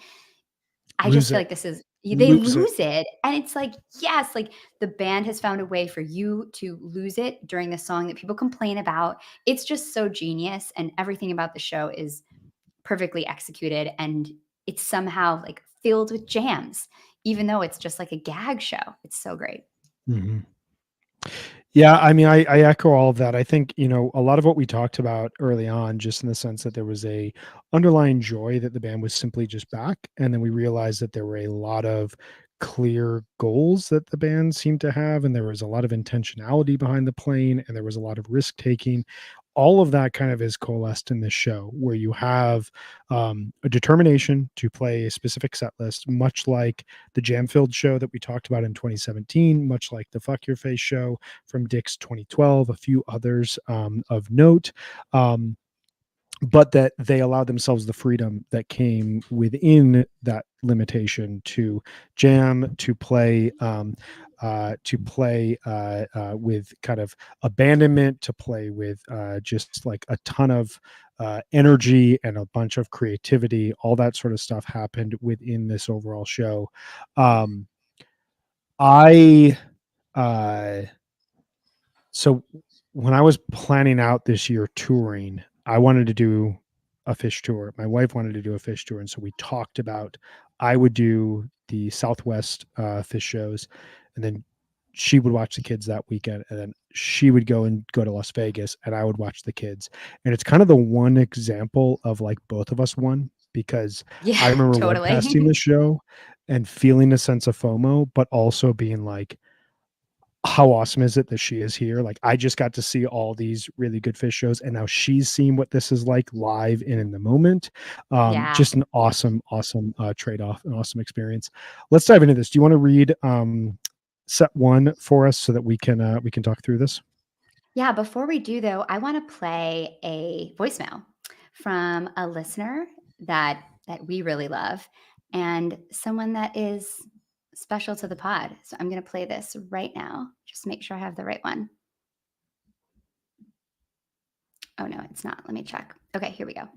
I just feel like they lose it. And it's like, yes, like the band has found a way for you to lose it during the song that people complain about. It's just so genius. And everything about the show is perfectly executed. And it's somehow like filled with jams, even though it's just like a gag show. It's so great. Mm-hmm. Yeah, I mean, I echo all of that. I think, a lot of what we talked about early on, just in the sense that there was a underlying joy that the band was simply just back. And then we realized that there were a lot of clear goals that the band seemed to have. And there was a lot of intentionality behind the playing, and there was a lot of risk taking. All of that kind of is coalesced in this show, where you have a determination to play a specific set list, much like the Jam-Filled show that we talked about in 2017, much like the Fuck Your Face show from Dick's 2012, a few others of note. But that they allowed themselves the freedom that came within that limitation to jam, to play with kind of abandonment, to play with just like a ton of energy and a bunch of creativity. All that sort of stuff happened within this overall show. So when I was planning out this year touring, I wanted to do a fish tour. My wife wanted to do a fish tour, and so we talked about I would do the Southwest fish shows, and then she would watch the kids that weekend, and then she would go to Las Vegas, and I would watch the kids. And it's kind of the one example of like both of us won, because I Yeah, remember webcasting totally. the show and feeling a sense of FOMO, but also being like, how awesome is it that she is here? Like, I just got to see all these really good fish shows, and now she's seeing what this is like live and in the moment. Yeah. Just an awesome, awesome trade-off, an awesome experience. Let's dive into this. Do you want to read set one for us so that we can talk through this? Yeah, before we do though, I want to play a voicemail from a listener that we really love and someone that is special to the pod. So I'm going to play this right now. Just make sure I have the right one. Oh no, it's not. Let me check. Okay, here we go.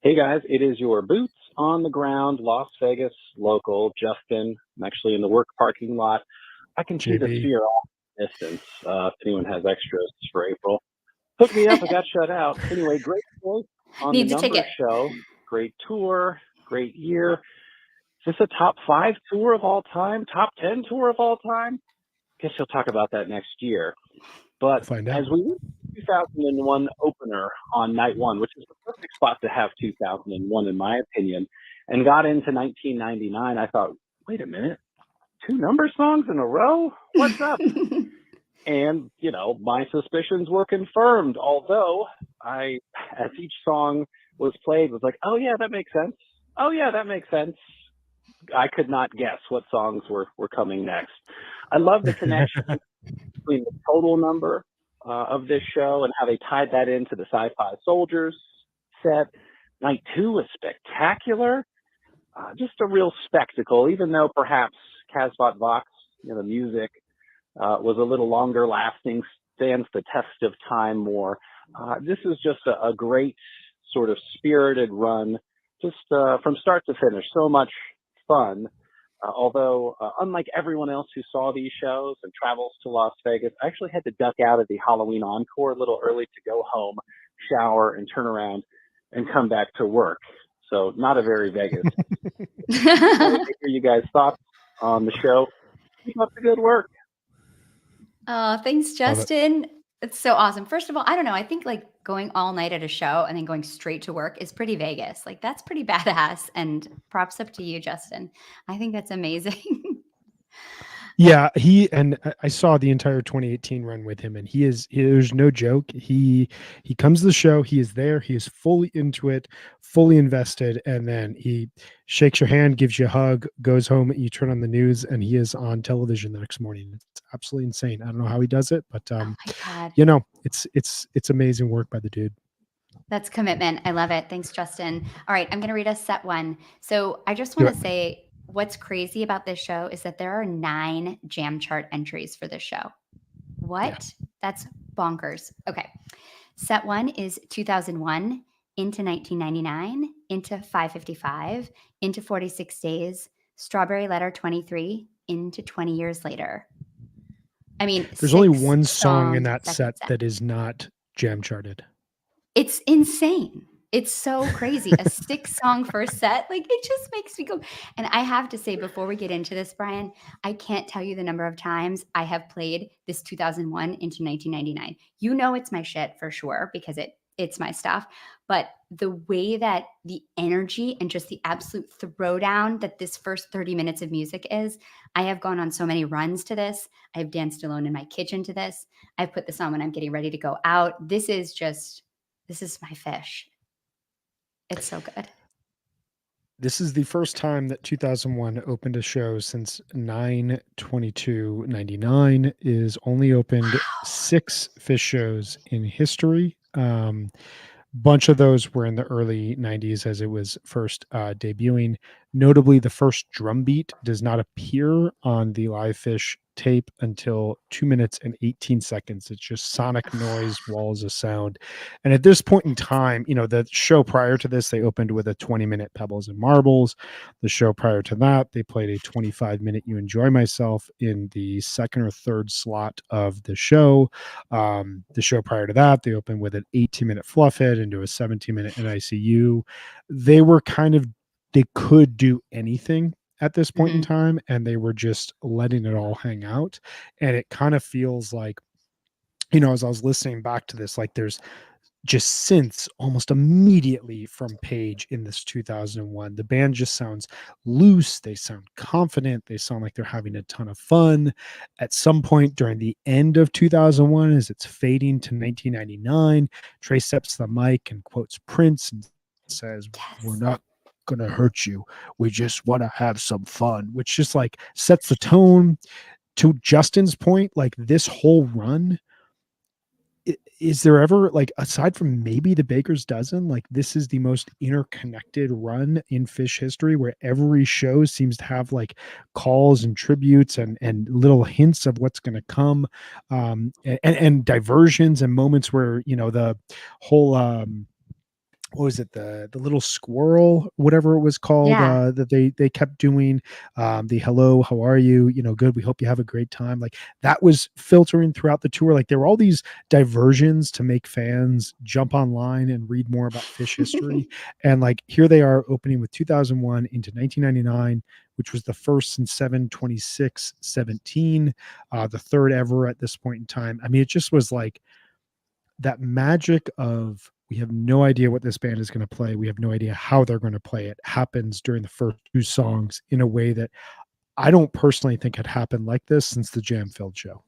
Hey guys, it is your boots on the ground Las Vegas local, Justin. I'm actually in the work parking lot. I can see the JB. sphere off in the distance. If anyone has extras for April, hook me up. I got shut out. Anyway, great voice on Needs the a Numbers ticket. show. Great tour, great year. Is this a top 5 tour of all time? Top 10 tour of all time? Guess you'll talk about that next year. We'll But find out. as we went to 2001 opener on night one, which is the perfect spot to have 2001 in my opinion, and got into 1999, I thought, wait a minute, 2 number songs in a row? What's up? And, you know, my suspicions were confirmed, although I, as each song was played, was like, oh yeah, that makes sense. Oh yeah, that makes sense. I could not guess what songs were coming next. I love the connection between the total number of this show and how they tied that into the Sci-Fi Soldiers set. Night 2 was spectacular. Just a real spectacle, even though perhaps Casbah Vox, you know, the music was a little longer lasting, stands the test of time more. This is just a great sort of spirited run, just from start to finish. So much fun. Although, unlike everyone else who saw these shows and travels to Las Vegas, I actually had to duck out of the Halloween encore a little early to go home, shower, and turn around and come back to work. So not a very Vegas. I wanted to hear you guys' thoughts on the show. Keep up the good work. Oh, thanks, Justin. It's so awesome. First of all, I don't know. I think like going all night at a show and then going straight to work is pretty Vegas. Like that's pretty badass. And props up to you, Justin. I think that's amazing. Yeah, I saw the entire 2018 run with him, and there's no joke. He comes to the show, he is there, he is fully into it, fully invested, and then he shakes your hand, gives you a hug, goes home, you turn on the news, and he is on television the next morning. It's absolutely insane. I don't know how he does it, but Oh my God. you know, it's amazing work by the dude. That's commitment. I love it. Thanks, Justin. All right, I'm going to read us set one. So I just Do want it. to say what's crazy about this show is that there are 9 jam chart entries for this show. What? That's bonkers. Okay. Set one is 2001 into 1999, into 555, into 46 days, Strawberry Letter 23, into 20 years later. I mean, There's only 6 one song in songs, that second set that is not jam charted. It's insane. It's so crazy. A 6-song first set, like it just makes me go. And I have to say, before we get into this, Brian, I can't tell you the number of times I have played this 2001 into 1999. You know, it's my shit for sure because it's my stuff. But the way that the energy and just the absolute throwdown that this first 30 minutes of music is, I have gone on so many runs to this. I've danced alone in my kitchen to this. I've put this on when I'm getting ready to go out. This is my fish. It's so good. This is the first time that 2001 opened a show since 9/22/99. Is only opened 6 fish shows in history. Bunch of those were in the early 90s as it was first debuting. Notably, the first drum beat does not appear on the Live Fish tape until 2 minutes and 18 seconds. It's just sonic noise, walls of sound. And at this point in time, the show prior to this, they opened with a 20-minute Pebbles and Marbles. The show prior to that, they played a 25-minute You Enjoy Myself in the second or third slot of the show. The show prior to that, they opened with an 18-minute Fluff It into a 17-minute NICU. They could do anything at this point in Mhm. time, and they were just letting it all hang out. And it kind of feels like, as I was listening back to this, like there's just synths almost immediately from Page in this 2001. The band just sounds loose, they sound confident, they sound like they're having a ton of fun. At some point during the end of 2001, as it's fading to 1999, Trey steps to the mic and quotes Prince and says, "We're Yes. not gonna hurt you, we just want to have some fun," which just like sets the tone. To Justin's point, like this whole run, is there ever, like, aside from maybe the Baker's Dozen, like this is the most interconnected run in Phish history, where every show seems to have like calls and tributes and little hints of what's going to come, and diversions and moments where the whole what was it, the little squirrel, whatever it was called, Yeah. that they kept doing, the hello, how are you, good, we hope you have a great time, like that was filtering throughout the tour. Like there were all these diversions to make fans jump online and read more about Phish history. And like here they are opening with 2001 into 1999, which was the first in 7/26/17, the third ever at this point in time. I mean, it just was like that magic of, we have no idea what this band is going to play, we have no idea how they're going to play it, happens during the first two songs in a way that I don't personally think had happened like this since the Jam Filled Show.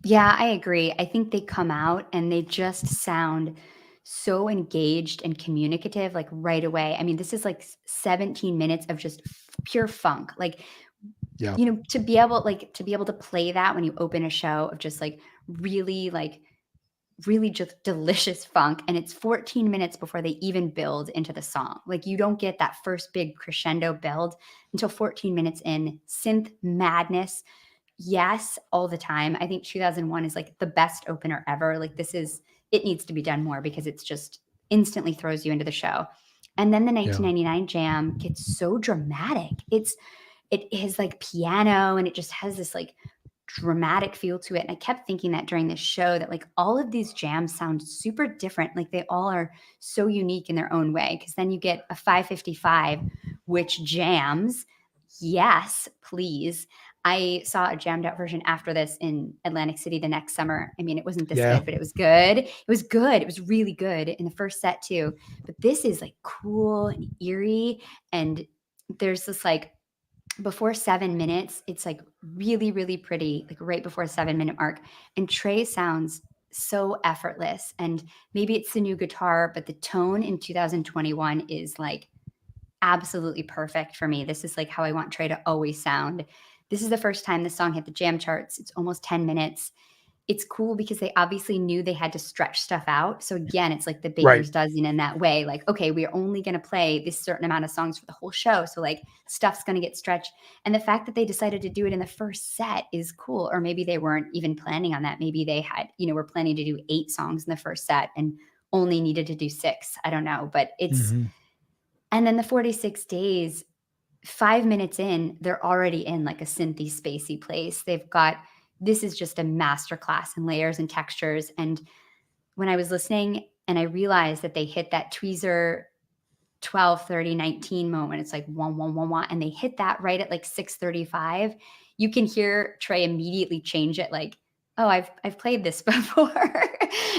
Yeah, I agree. I think they come out and they just sound so engaged and communicative, like right away. I mean, this is like 17 minutes of just pure funk. Like, Yeah. to be able to play that when you open a show of just like really just delicious funk, and it's 14 minutes before they even build into the song. Like you don't get that first big crescendo build until 14 minutes in. Synth madness. Yes, all the time. I think 2001 is like the best opener ever. Like it needs to be done more because it's just instantly throws you into the show. And then the Yeah. 1999 Jam gets so dramatic. It is like piano, and it just has this like dramatic feel to it. And I kept thinking that during this show, that like all of these jams sound super different. Like they all are so unique in their own way. Cause then you get a 555, which jams. Yes, please. I saw a jammed out version after this in Atlantic City the next summer. I mean, it wasn't this Yeah. good, but it was good. It was good. It was really good in the first set too. But this is like cool and eerie. And there's this like, before 7 minutes, it's like really, really pretty, like right before 7 minute mark. And Trey sounds so effortless. And maybe it's the new guitar, but the tone in 2021 is like absolutely perfect for me. This is like how I want Trey to always sound. This is the first time this song hit the jam charts. It's almost 10 minutes. It's cool because they obviously knew they had to stretch stuff out. So again, it's like the Right. Baker's Dozen in that way. Like, okay, we're only going to play this certain amount of songs for the whole show. So like stuff's going to get stretched. And the fact that they decided to do it in the first set is cool. Or maybe they weren't even planning on that. Maybe they had, were planning to do 8 songs in the first set and only needed to do 6. I don't know, but it's, Mhm. and then the 46 days, 5 minutes in, they're already in like a synthy spacey place. This is just a masterclass in layers and textures. And when I was listening and I realized that they hit that tweezer 12:30:19 moment, it's like 1 and they hit that right at like 6:35. You can hear Trey immediately change it, like, oh, I've played this before.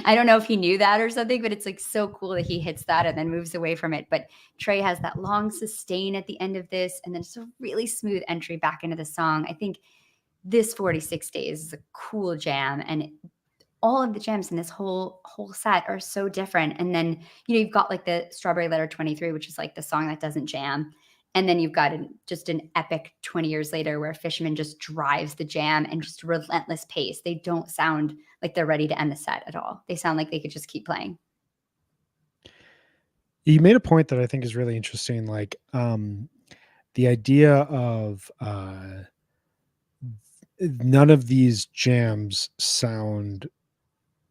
I don't know if he knew that or something, but it's like so cool that he hits that and then moves away from it. But Trey has that long sustain at the end of this, and then it's a really smooth entry back into the song. I think this 46 days is a cool jam, and all of the jams in this whole set are so different. And then you've got like the Strawberry Letter 23, which is like the song that doesn't jam, and then you've got just an epic 20 years later where Fishman just drives the jam and just relentless pace. They don't sound like they're ready to end the set at all. They sound like they could just keep playing. You made a point that I think is really interesting, like the idea of none of these jams sound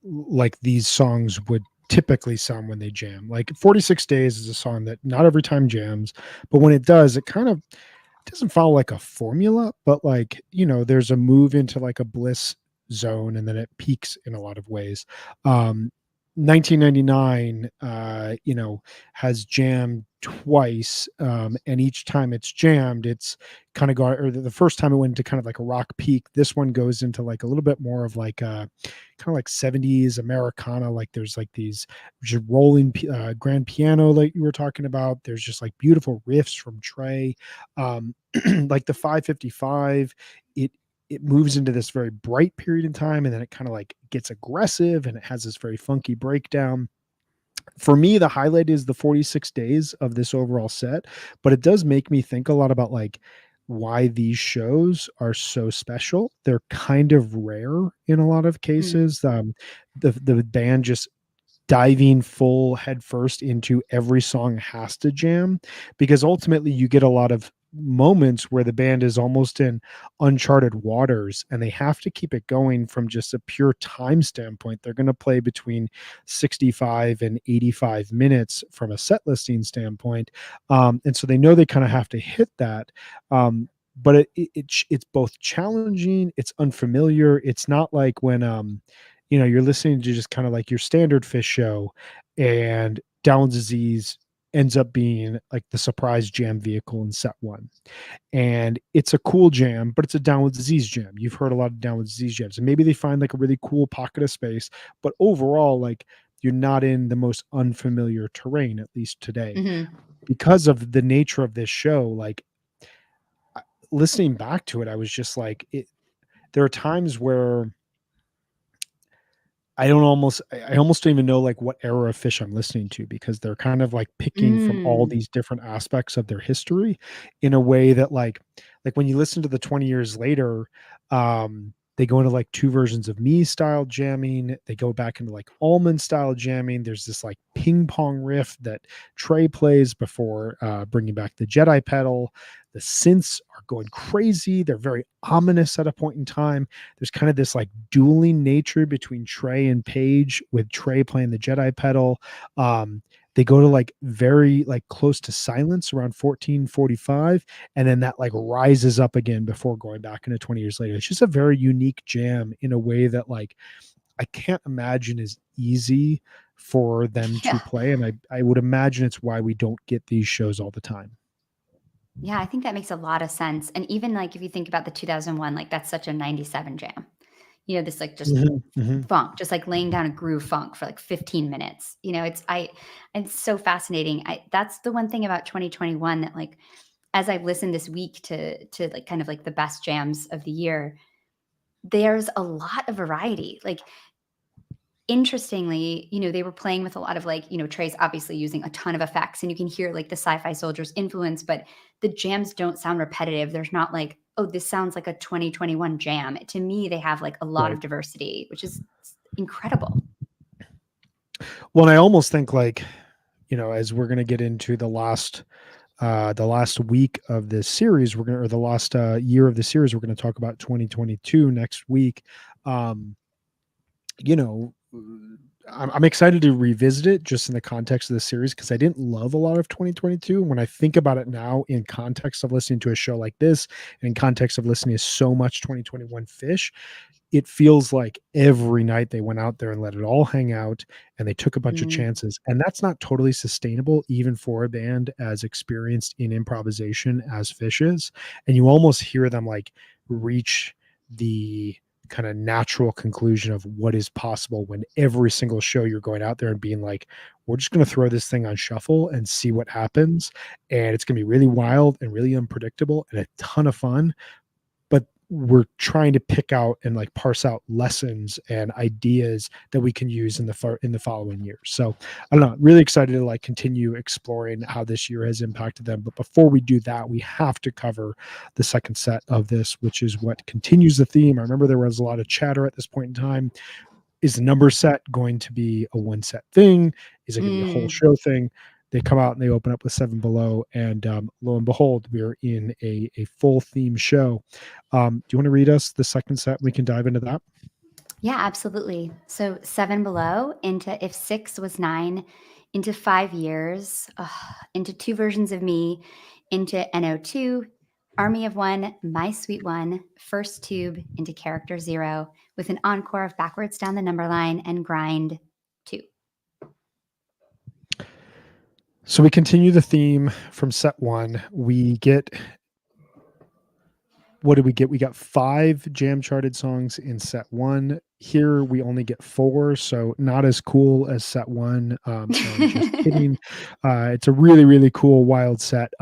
like these songs would typically sound when they jam. Like 46 Days is a song that not every time jams, but when it does, it kind of doesn't follow like a formula, but like, there's a move into like a bliss zone and then it peaks in a lot of ways. 1999, has jammed twice, and each time it's jammed, it's kind of got, or the first time it went into kind of like a rock peak. This one goes into like a little bit more of like kind of like 70s Americana. Like there's like these just rolling grand piano, like you were talking about. There's just like beautiful riffs from Trey, like the 555. It moves into this very bright period in time, and then it kind of like gets aggressive and it has this very funky breakdown. For me, the highlight is the 46 days of this overall set, but it does make me think a lot about like why these shows are so special. They're kind of rare in a lot of cases. The band just diving full head first into every song has to jam, because ultimately you get a lot of moments where the band is almost in uncharted waters and they have to keep it going from just a pure time standpoint. They're going to play between 65 and 85 minutes from a set listing standpoint, and so they know they kind of have to hit that. But it's both challenging, it's unfamiliar. It's not like when you're listening to just kind of like your standard Fish show, and Down's Disease ends up being like the surprise jam vehicle in set one. And it's a cool jam, but it's a Down with Disease jam. You've heard a lot of Down with Disease jams, and maybe they find like a really cool pocket of space, but overall, like you're not in the most unfamiliar terrain, at least today. Mm-hmm. Because of the nature of this show, like listening back to it, I was just like, there are times where I almost don't even know like what era of Fish I'm listening to, because they're kind of like picking from all these different aspects of their history in a way that like when you listen to the 20 years later, they go into like two versions of Me style jamming. They go back into like Allman style jamming. There's this like ping pong riff that Trey plays before bringing back the Jedi pedal. The synths are going crazy. They're very ominous at a point in time. There's kind of this like dueling nature between Trey and Page, with Trey playing the Jedi pedal. They go to like very like close to silence around 1445, and then that like rises up again before going back into 20 years later. It's just a very unique jam in a way that like I can't imagine is easy for them to play. And I would imagine it's why we don't get these shows all the time. Yeah, I think that makes a lot of sense. And even like if you think about the 2001, like that's such a 97 jam. This like just funk, just like laying down a groove funk for like 15 minutes. It's so fascinating. That's the one thing about 2021 that like, as I've listened this week to like kind of like the best jams of the year, there's a lot of variety. Like, interestingly, they were playing with a lot of like, Trey's obviously using a ton of effects, and you can hear like the Sci-Fi Soldiers influence, but the jams don't sound repetitive. There's not like, oh, this sounds like a 2021 jam. To me, they have like a lot of diversity, which is incredible. Well, and I almost think like, as we're going to get into the last week of this series, or the last year of the series, we're going to talk about 2022 next week. I'm excited to revisit it just in the context of the series, because I didn't love a lot of 2022. When I think about it now in context of listening to a show like this, and in context of listening to so much 2021 Fish, it feels like every night they went out there and let it all hang out, and they took a bunch of chances. And that's not totally sustainable, even for a band as experienced in improvisation as Fish is. And you almost hear them like reach the kind of natural conclusion of what is possible when every single show you're going out there and being like, we're just going to throw this thing on shuffle and see what happens. And it's going to be really wild and really unpredictable and a ton of fun. But we're trying to pick out and like parse out lessons and ideas that we can use in the following years. So I don't know, really excited to like continue exploring how this year has impacted them. But before we do that, we have to cover the second set of this, which is what continues the theme. I remember there was a lot of chatter at this point in time. Is the number set going to be a one set thing? Is it going to be a whole show thing? they come out and they open up with Seven Below, and lo and behold, we're in a full theme show. Do you want to read us the second set? We can dive into that. Yeah, absolutely. So Seven Below into If Six Was Nine, into 5 years, into Two Versions of Me, into NO2, Army of One, My Sweet One, First Tube, into Character Zero, with an encore of Backwards Down the Number Line and Grind 2. So we continue the theme from set one. We get, what did we get? We got 5 jam charted songs in set one. Here we only get 4, so not as cool as set one. No, I'm just kidding. It's a really, really cool, wild set.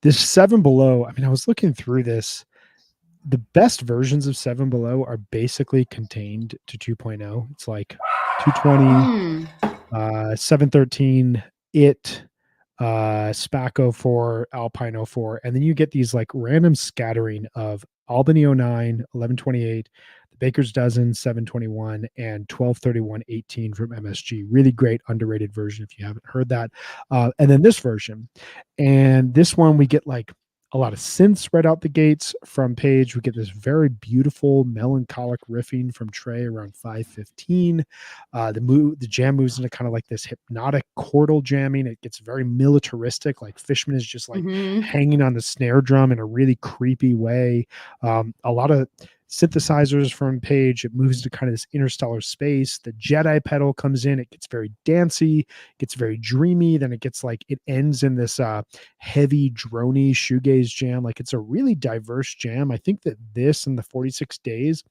This Seven Below, I mean, I was looking through this. The best versions of Seven Below are basically contained to 2.0. It's like 220, 713, SPAC 04, Alpine 04, and then you get these like random scattering of Albany 09, 1128, the Baker's Dozen 721, and 123118 from MSG. Really great underrated version if you haven't heard that. And then this version, and this one we get like a lot of synths right out the gates from Page. We get this very beautiful melancholic riffing from Trey around 5:15. The jam moves into kind of like this hypnotic chordal jamming. It gets very militaristic, like Fishman is just like hanging on the snare drum in a really creepy way. A lot of synthesizers from Page. It moves to kind of this interstellar space. The Jedi pedal comes in. It gets very dancey, gets very dreamy. Then it gets like, it ends in this heavy drony shoegaze jam. Like it's a really diverse jam. I think that this and the 46 Days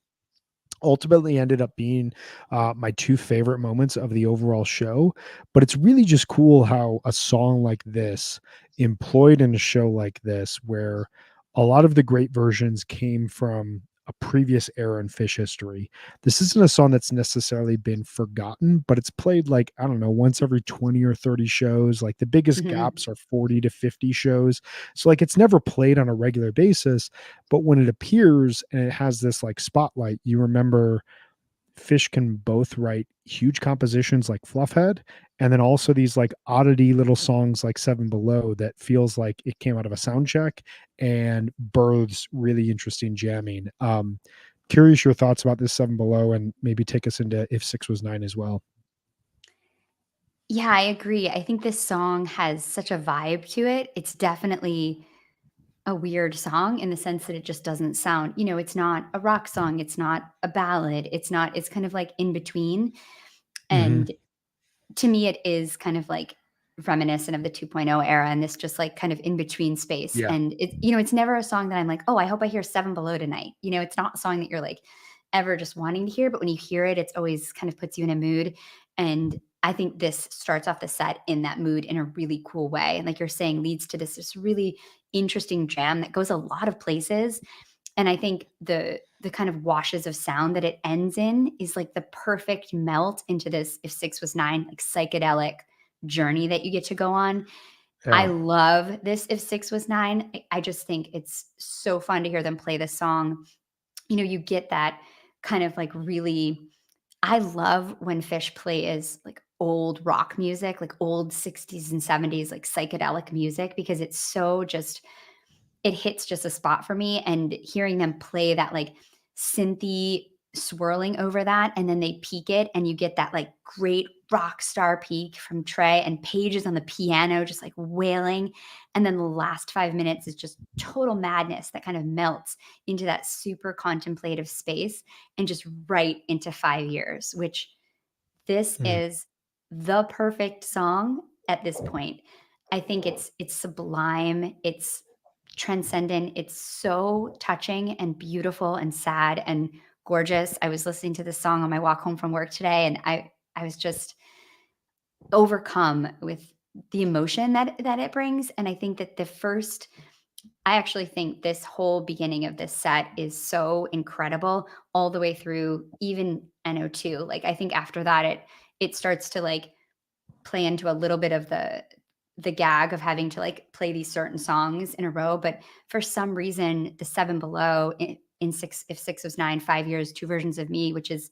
ultimately ended up being my 2 favorite moments of the overall show. But it's really just cool how a song like this, employed in a show like this, where a lot of the great versions came from a previous era in Phish history. This isn't a song that's necessarily been forgotten, but it's played like, I don't know, once every 20 or 30 shows. Like the biggest gaps are 40 to 50 shows. So like it's never played on a regular basis, but when it appears and it has this like spotlight, you remember Phish can both write huge compositions like Fluffhead, and then also these like oddity little songs like Seven Below that feels like it came out of a sound check and births really interesting jamming. Curious your thoughts about this Seven Below, and maybe take us into If Six Was Nine as well. Yeah, I agree. I think this song has such a vibe to it. It's definitely a weird song in the sense that it just doesn't sound, it's not a rock song, it's not a ballad, it's kind of like in between. And to me, it is kind of like reminiscent of the 2.0 era and this just like kind of in between space. Yeah. And it's never a song that I'm like, oh, I hope I hear Seven Below tonight. It's not a song that you're like ever just wanting to hear, but when you hear it, it's always kind of puts you in a mood. And I think this starts off the set in that mood in a really cool way. And like you're saying, leads to this really interesting jam that goes a lot of places. And I think the kind of washes of sound that it ends in is like the perfect melt into this If Six Was Nine, like psychedelic journey that you get to go on. I love this If Six Was Nine. I just think it's so fun to hear them play this song. You get that kind of like really, I love when Phish plays like old rock music, like old 60s and 70s, like psychedelic music, because it's so just, it hits just a spot for me. And hearing them play that like synthy swirling over that, and then they peak it, and you get that like great rock star peak from Trey, and Page is on the piano just like wailing. And then the last 5 minutes is just total madness that kind of melts into that super contemplative space and just right into 5 years, which this is the perfect song at this point. I think it's sublime. It's transcendent. It's so touching and beautiful and sad and gorgeous. I was listening to this song on my walk home from work today, and I was just overcome with the emotion that it brings. And I think that I actually think this whole beginning of this set is so incredible all the way through, even NO2. Like I think after that it starts to like play into a little bit of the gag of having to like play these certain songs in a row. But for some reason, the Seven Below in If Six Was Nine, 5 years, Two Versions of Me, which is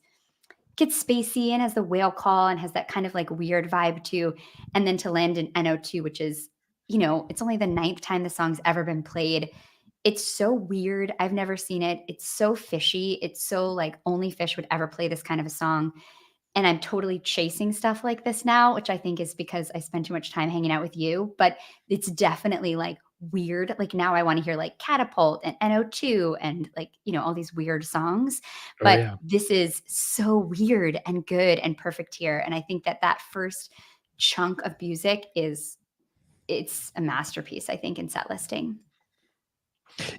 gets spacey and has the whale call and has that kind of like weird vibe too. And then to land in NO2, which is, it's only the 9th time the song's ever been played. It's so weird. I've never seen it. It's so fishy. It's so like only Fish would ever play this kind of a song. And I'm totally chasing stuff like this now, which I think is because I spend too much time hanging out with you. But it's definitely like weird. Like now I want to hear like Catapult and NO2 and like, all these weird songs. Oh, But yeah. this is so weird and good and perfect here. And I think that first chunk of music it's a masterpiece, I think, in set listing.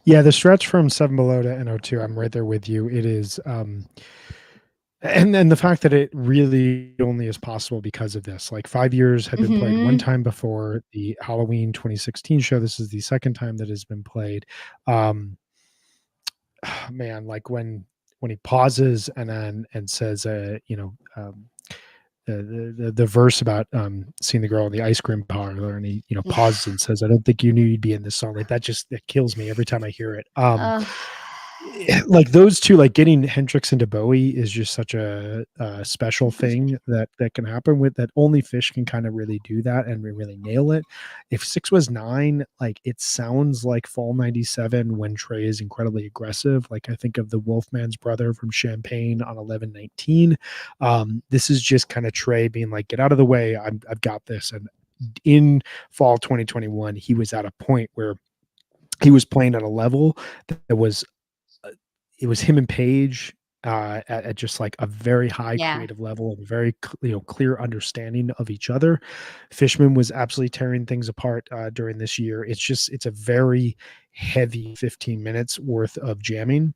Yeah, the stretch from Seven Below to NO2, I'm right there with you. It is, and then the fact that it really only is possible because of this. Like 5 years had been played one time before the Halloween 2016 show. This is the second time that has been played. Man, like when he pauses and says, the verse about seeing the girl in the ice cream parlor, and he pauses and says, "I don't think you knew you'd be in this song." Like that kills me every time I hear it. Like those two, like getting Hendrix into Bowie is just such a special thing that can happen with that. Only Fish can kind of really do that and really nail it. If 6 was 9, like it sounds like Fall 97 when Trey is incredibly aggressive. Like I think of the Wolfman's brother from Champagne on 11:19. This is just kind of Trey being like, "Get out of the way. I've got this." And in fall 2021, he was at a point where he was playing at a level that was it was him and Paige at just like a very high creative level and very clear understanding of each other. Fishman was absolutely tearing things apart during this year. It's a very heavy 15 minutes worth of jamming.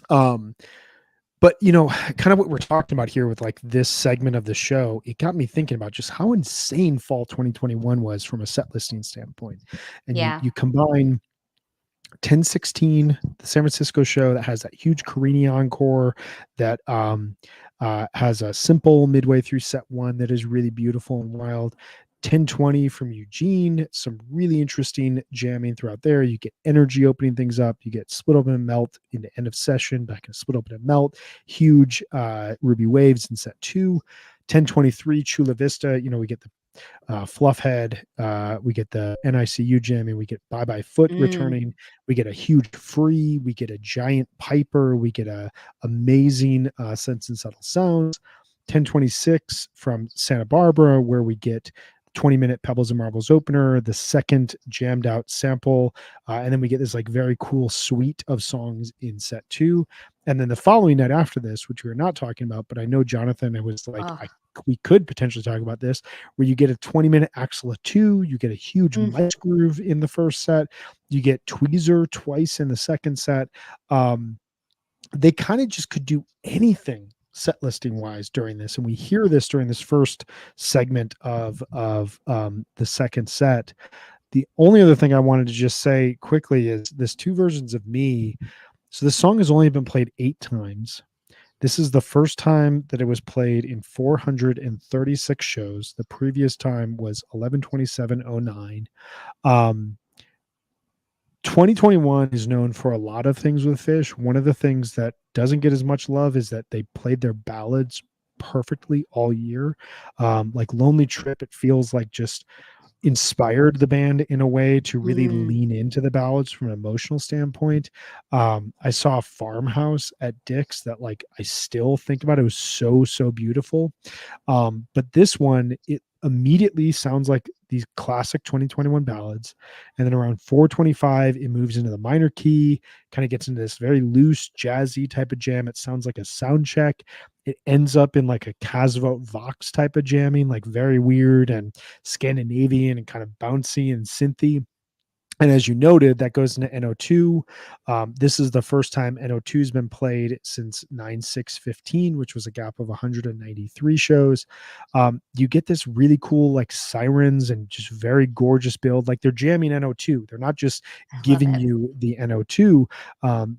But kind of what we're talking about here with like this segment of the show, it got me thinking about just how insane fall 2021 was from a set listing standpoint. And you combine 1016, the San Francisco show that has that huge Carini encore that has a simple midway through set 1 that is really beautiful and wild. 1020 from Eugene, some really interesting jamming throughout there. You get Energy opening things up. You get Split Open and Melt into End of Session, back in Split Open and Melt. Huge Ruby Waves in set 2. 1023 Chula Vista, we get the Fluffhead, we get the NICU jamming, we get Bye Bye Foot returning, we get a huge Free, we get a giant Piper, we get a amazing Sense and Subtle Sounds. 1026 from Santa Barbara, where we get 20-minute Pebbles and Marbles opener, the second jammed out sample, and then we get this like very cool suite of songs in set 2. And then the following night after this, which we were not talking about, but I know Jonathan was like, we could potentially talk about this, where you get a 20-minute Axela 2, you get a huge Mice Groove in the first set, you get Tweezer twice in the second set. They kind of just could do anything set listing wise during this, and we hear this during this first segment of the second set. The only other thing I wanted to just say quickly is this 2 versions of Me. So this song has only been played 8 times. This is the first time that it was played in 436 shows. The previous time was 11/27/09. 2021 is known for a lot of things with Fish. One of the things that doesn't get as much love is that they played their ballads perfectly all year. Like Lonely Trip, it feels like just inspired the band in a way to really lean into the ballads from an emotional standpoint. I saw Farmhouse at Dick's that like I still think about. It was so beautiful. But this one, it immediately sounds like these classic 2021 ballads, and then around 425 it moves into the minor key, kind of gets into this very loose jazzy type of jam. It sounds like a sound check. It ends up in like a Casvote Vox type of jamming, like very weird and Scandinavian and kind of bouncy and synthy. And as you noted, that goes into NO2. This is the first time NO2 has been played since 9/6/15, which was a gap of 193 shows. You get this really cool like sirens and just very gorgeous build. Like they're jamming NO2. They're not just giving you the NO2.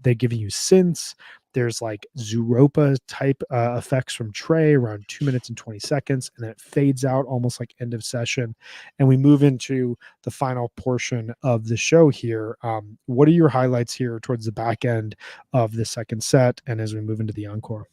They're giving you synths. There's like Zooropa type effects from Trey around 2 minutes and 20 seconds, and then it fades out almost like End of Session. And we move into the final portion of the show here. What are your highlights here towards the back end of the second set and as we move into the encore?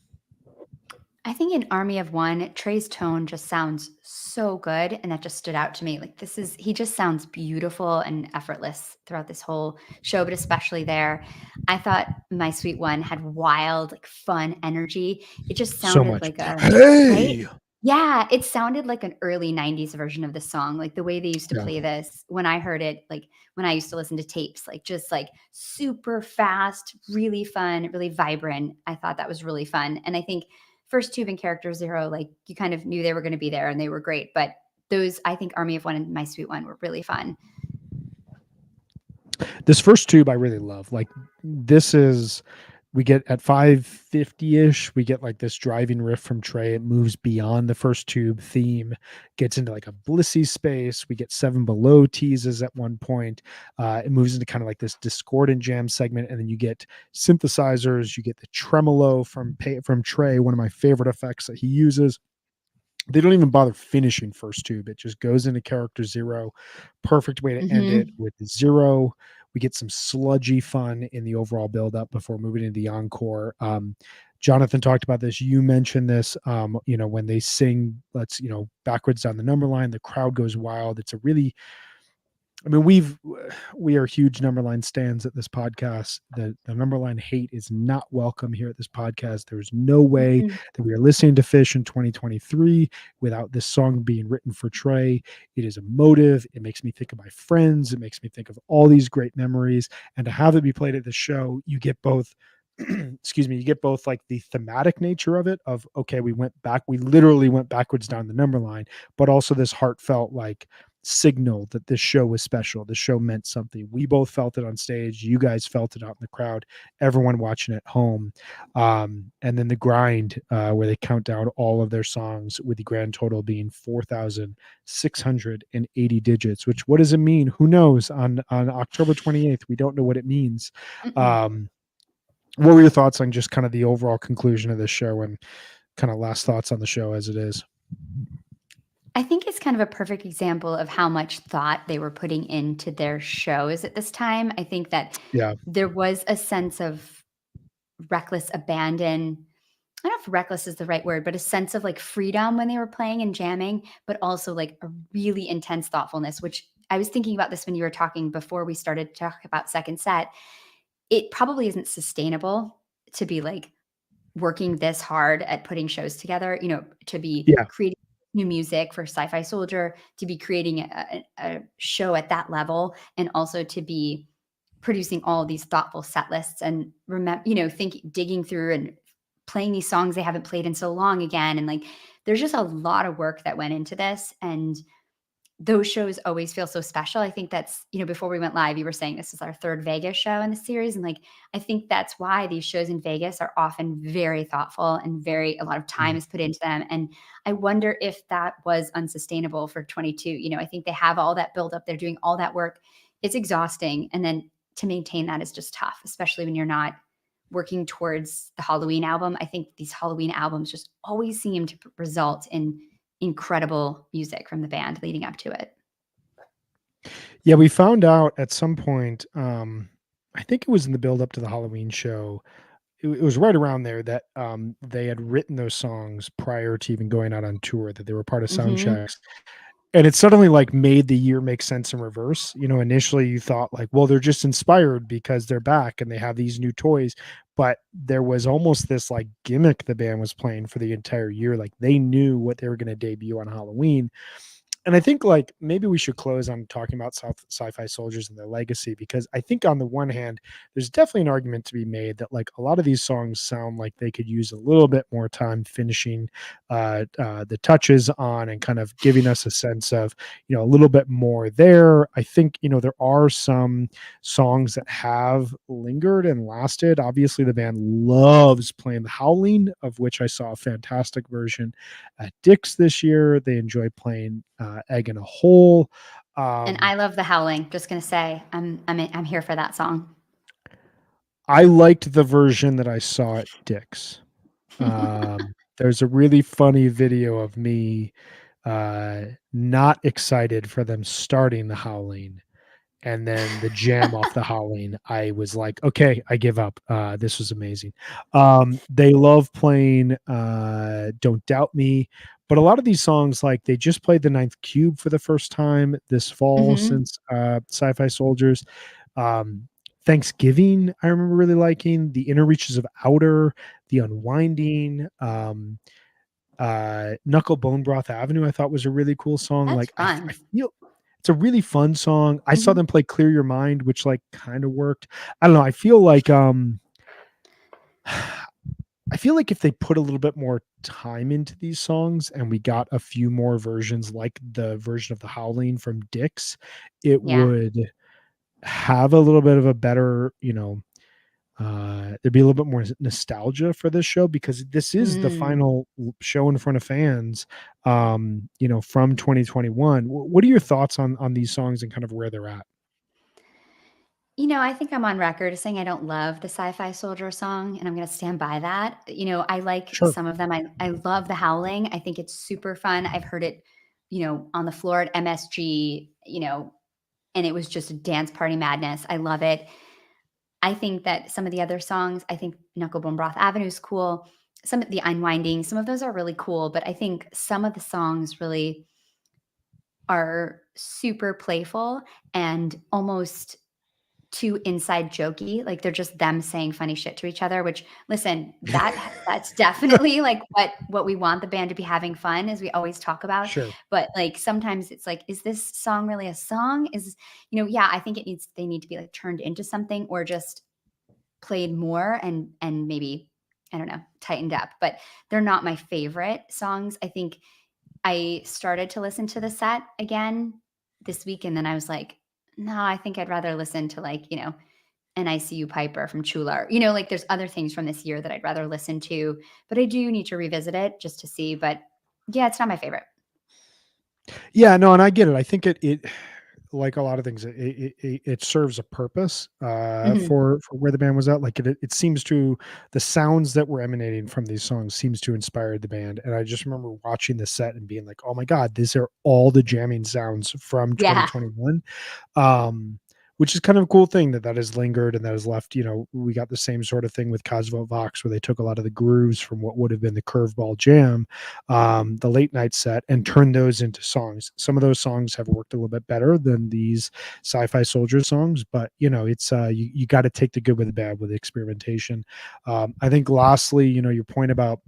I think in Army of One, Trey's tone just sounds so good, and that just stood out to me. Like he just sounds beautiful and effortless throughout this whole show, but especially there. I thought My Sweet One had wild, like fun energy. It just So sounded much. like right? Hey. Yeah, it sounded like an early 90s version of the song, like the way they used to Yeah. play this when I heard it, like when I used to listen to tapes, like just like super fast, really fun, really vibrant. I thought that was really fun. And I think First Tube and Character Zero, like you kind of knew they were going to be there and they were great. But those, I think Army of One and My Sweet One were really fun. This first tube I really love. Like this is, we get at 5:50ish, we get like this driving riff from Trey. It moves beyond the first tube theme, gets into like a blissy space. We get Seven Below teases at one point. It moves into kind of like this discordant jam segment, and then you get synthesizers. You get the tremolo from Trey, one of my favorite effects that he uses. They don't even bother finishing first tube. It just goes into Character Zero. Perfect way to end it with Zero. We get some sludgy fun in the overall build-up before moving into the encore. Jonathan talked about this. You mentioned this. When they sing, backwards down the number line, the crowd goes wild. It's a really, I mean, we are huge Numberline stands at this podcast. The Numberline hate is not welcome here at this podcast. There's no way that we are listening to Fish in 2023 without this song being written for Trey. It is emotive. It makes me think of my friends. It makes me think of all these great memories. And to have it be played at the show, you get both excuse me, you get both like the thematic nature of it of, okay, we literally went backwards down the number line, but also this heartfelt like signal that this show was special. The show meant something. We both felt it on stage. You guys felt it out in the crowd, everyone watching at home. And then the grind, where they count down all of their songs with the grand total being 4,680 digits, which what does it mean? Who knows? On October 28th, we don't know what it means. What were your thoughts on just kind of the overall conclusion of this show and kind of last thoughts on the show as it is? I think it's kind of a perfect example of how much thought they were putting into their shows at this time. I think that there was a sense of reckless abandon. I don't know if reckless is the right word, but a sense of like freedom when they were playing and jamming, but also like a really intense thoughtfulness, which I was thinking about this when you were talking before we started to talk about second set. It probably isn't sustainable to be like working this hard at putting shows together, to be creating new music for Sci-Fi Soldier, to be creating a show at that level, and also to be producing all of these thoughtful set lists and digging through and playing these songs they haven't played in so long again. And like, there's just a lot of work that went into this. And those shows always feel so special. I think that's, before we went live, you were saying this is our third Vegas show in the series. And like, I think that's why these shows in Vegas are often very thoughtful and a lot of time is put into them. And I wonder if that was unsustainable for 22. I think they have all that build up. They're doing all that work. It's exhausting. And then to maintain that is just tough, especially when you're not working towards the Halloween album. I think these Halloween albums just always seem to result in incredible music from the band leading up to it. Yeah, we found out at some point, I think it was in the build up to the Halloween show. It was right around there that they had written those songs prior to even going out on tour, that they were part of sound checks. And it suddenly like made the year make sense in reverse. Initially you thought like, well, they're just inspired because they're back and they have these new toys. But there was almost this like gimmick the band was playing for the entire year. Like they knew what they were going to debut on Halloween. And I think like maybe we should close on talking about Sci-Fi Soldiers and their legacy, because I think on the one hand, there's definitely an argument to be made that like a lot of these songs sound like they could use a little bit more time finishing the touches on and kind of giving us a sense of, a little bit more there. I think, there are some songs that have lingered and lasted. Obviously, the band loves playing The Howling, of which I saw a fantastic version at Dick's this year. They enjoy playing Egg in a Hole. And I love The Howling. Just gonna say, I'm here for that song. I liked the version that I saw at Dick's. There's a really funny video of me not excited for them starting The Howling and then the jam off the Howling, I was like, okay, I give up. This was amazing. They love playing Don't Doubt Me, but a lot of these songs, like they just played the Ninth Cube for the first time this fall Mhm. since Sci-Fi Soldiers. Thanksgiving, I remember really liking the Inner Reaches of Outer, the Unwinding, Knuckle Bone Broth Avenue. I thought was a really cool song. That's Like I fun. feel it's a really fun song. I saw Mhm. them play Clear Your Mind, which like kind of worked. I don't know. I feel like I feel like if they put a little bit more time into these songs and we got a few more versions like the version of the Howling from Dix, it Yeah. would have a little bit of a better, there'd be a little bit more nostalgia for this show because this is the Mm. final show in front of fans, from 2021. What are your thoughts on these songs and kind of where they're at? I think I'm on record as saying I don't love the Sci-Fi Soldier song, and I'm gonna stand by that. I like Sure. some of them. I love The Howling. I think it's super fun. I've heard it, on the floor at MSG, and it was just a dance party madness. I love it. I think that some of the other songs, I think Knucklebone Broth Avenue is cool. Some of the Unwinding, some of those are really cool, but I think some of the songs really are super playful and almost too inside jokey, like they're just them saying funny shit to each other, which listen, that's definitely like what we want the band to be having fun, as we always talk about. Sure. But like sometimes it's like, is this song really a song? Yeah, I think they need to be like turned into something or just played more and maybe, I don't know, tightened up. But they're not my favorite songs. I think I started to listen to the set again this week, and then I was like, no, I think I'd rather listen to like, an ICU Piper from Chula. Like there's other things from this year that I'd rather listen to, but I do need to revisit it just to see. But yeah, it's not my favorite. Yeah, no, and I get it. I think it like a lot of things, it serves a purpose Mhm. for where the band was at. Like it seems to the sounds that were emanating from these songs seems to inspire the band. And I just remember watching the set and being like, oh my god, these are all the jamming sounds from Yeah. 2021. um which is kind of a cool thing that has lingered and that has left. We got the same sort of thing with Cosmo Vox where they took a lot of the grooves from what would have been the Curveball Jam, the late night set, and turned those into songs. Some of those songs have worked a little bit better than these Sci-Fi Soldier songs, but it's you got to take the good with the bad with experimentation. I think lastly, your point about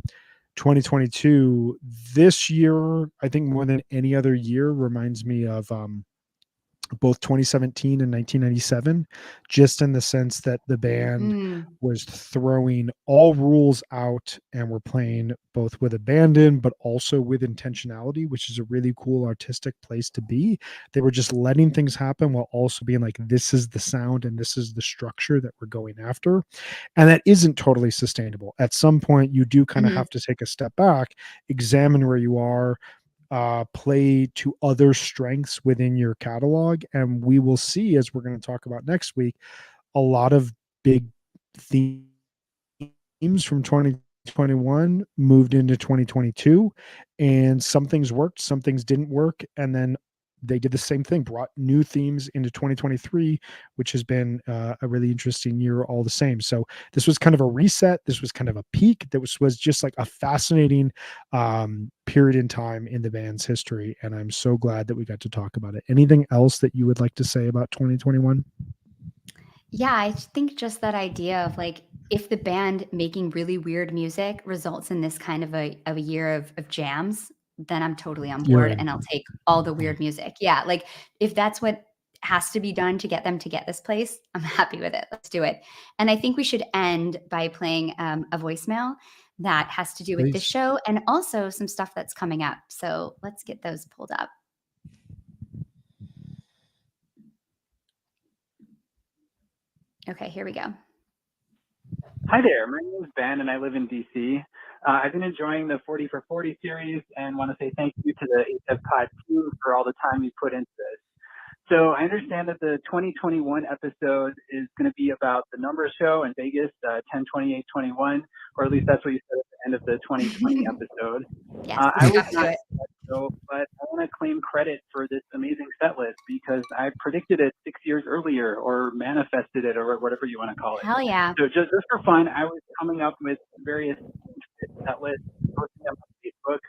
2022, this year, I think more than any other year reminds me of both 2017 and 1997, just in the sense that the band Mm. was throwing all rules out and we're playing both with abandon but also with intentionality, which is a really cool artistic place to be. They were just letting things happen while also being like, this is the sound and this is the structure that we're going after. And that isn't totally sustainable. At some point, you do kind of Mhm. have to take a step back, examine where you are, play to other strengths within your catalog. And we will see, as we're going to talk about next week, a lot of big themes from 2021 moved into 2022. And some things worked, some things didn't work. And then they did the same thing, brought new themes into 2023, which has been a really interesting year all the same. So this was kind of a reset. This was kind of a peak. That was just like a fascinating period in time in the band's history. And I'm so glad that we got to talk about it. Anything else that you would like to say about 2021? Yeah, I think just that idea of like if the band making really weird music results in this kind of a year of jams, then I'm totally on You're board in. and I'll take all the Yeah. weird music. Yeah, like if that's what has to be done to get them to get this place, I'm happy with it. Let's do it. And I think we should end by playing a voicemail that has to do with this Please. show and also some stuff that's coming up. So let's get those pulled up. Okay, here we go. Hi there, my name is Ben and I live in DC. I've been enjoying the 40 for 40 series and want to say thank you to the HF Pod team for all the time you put into this. So I understand that the 2021 episode is going to be about the numbers show in Vegas, 10/28/21, or at least that's what you said at the end of the 2020 episode. Yes, I was stuck to not it. So, but I want to claim credit for this amazing set list because I predicted it 6 years earlier, or manifested it, or whatever you want to call it. Hell yeah. So just for fun, I was coming up with various set lists, posting them on Facebook,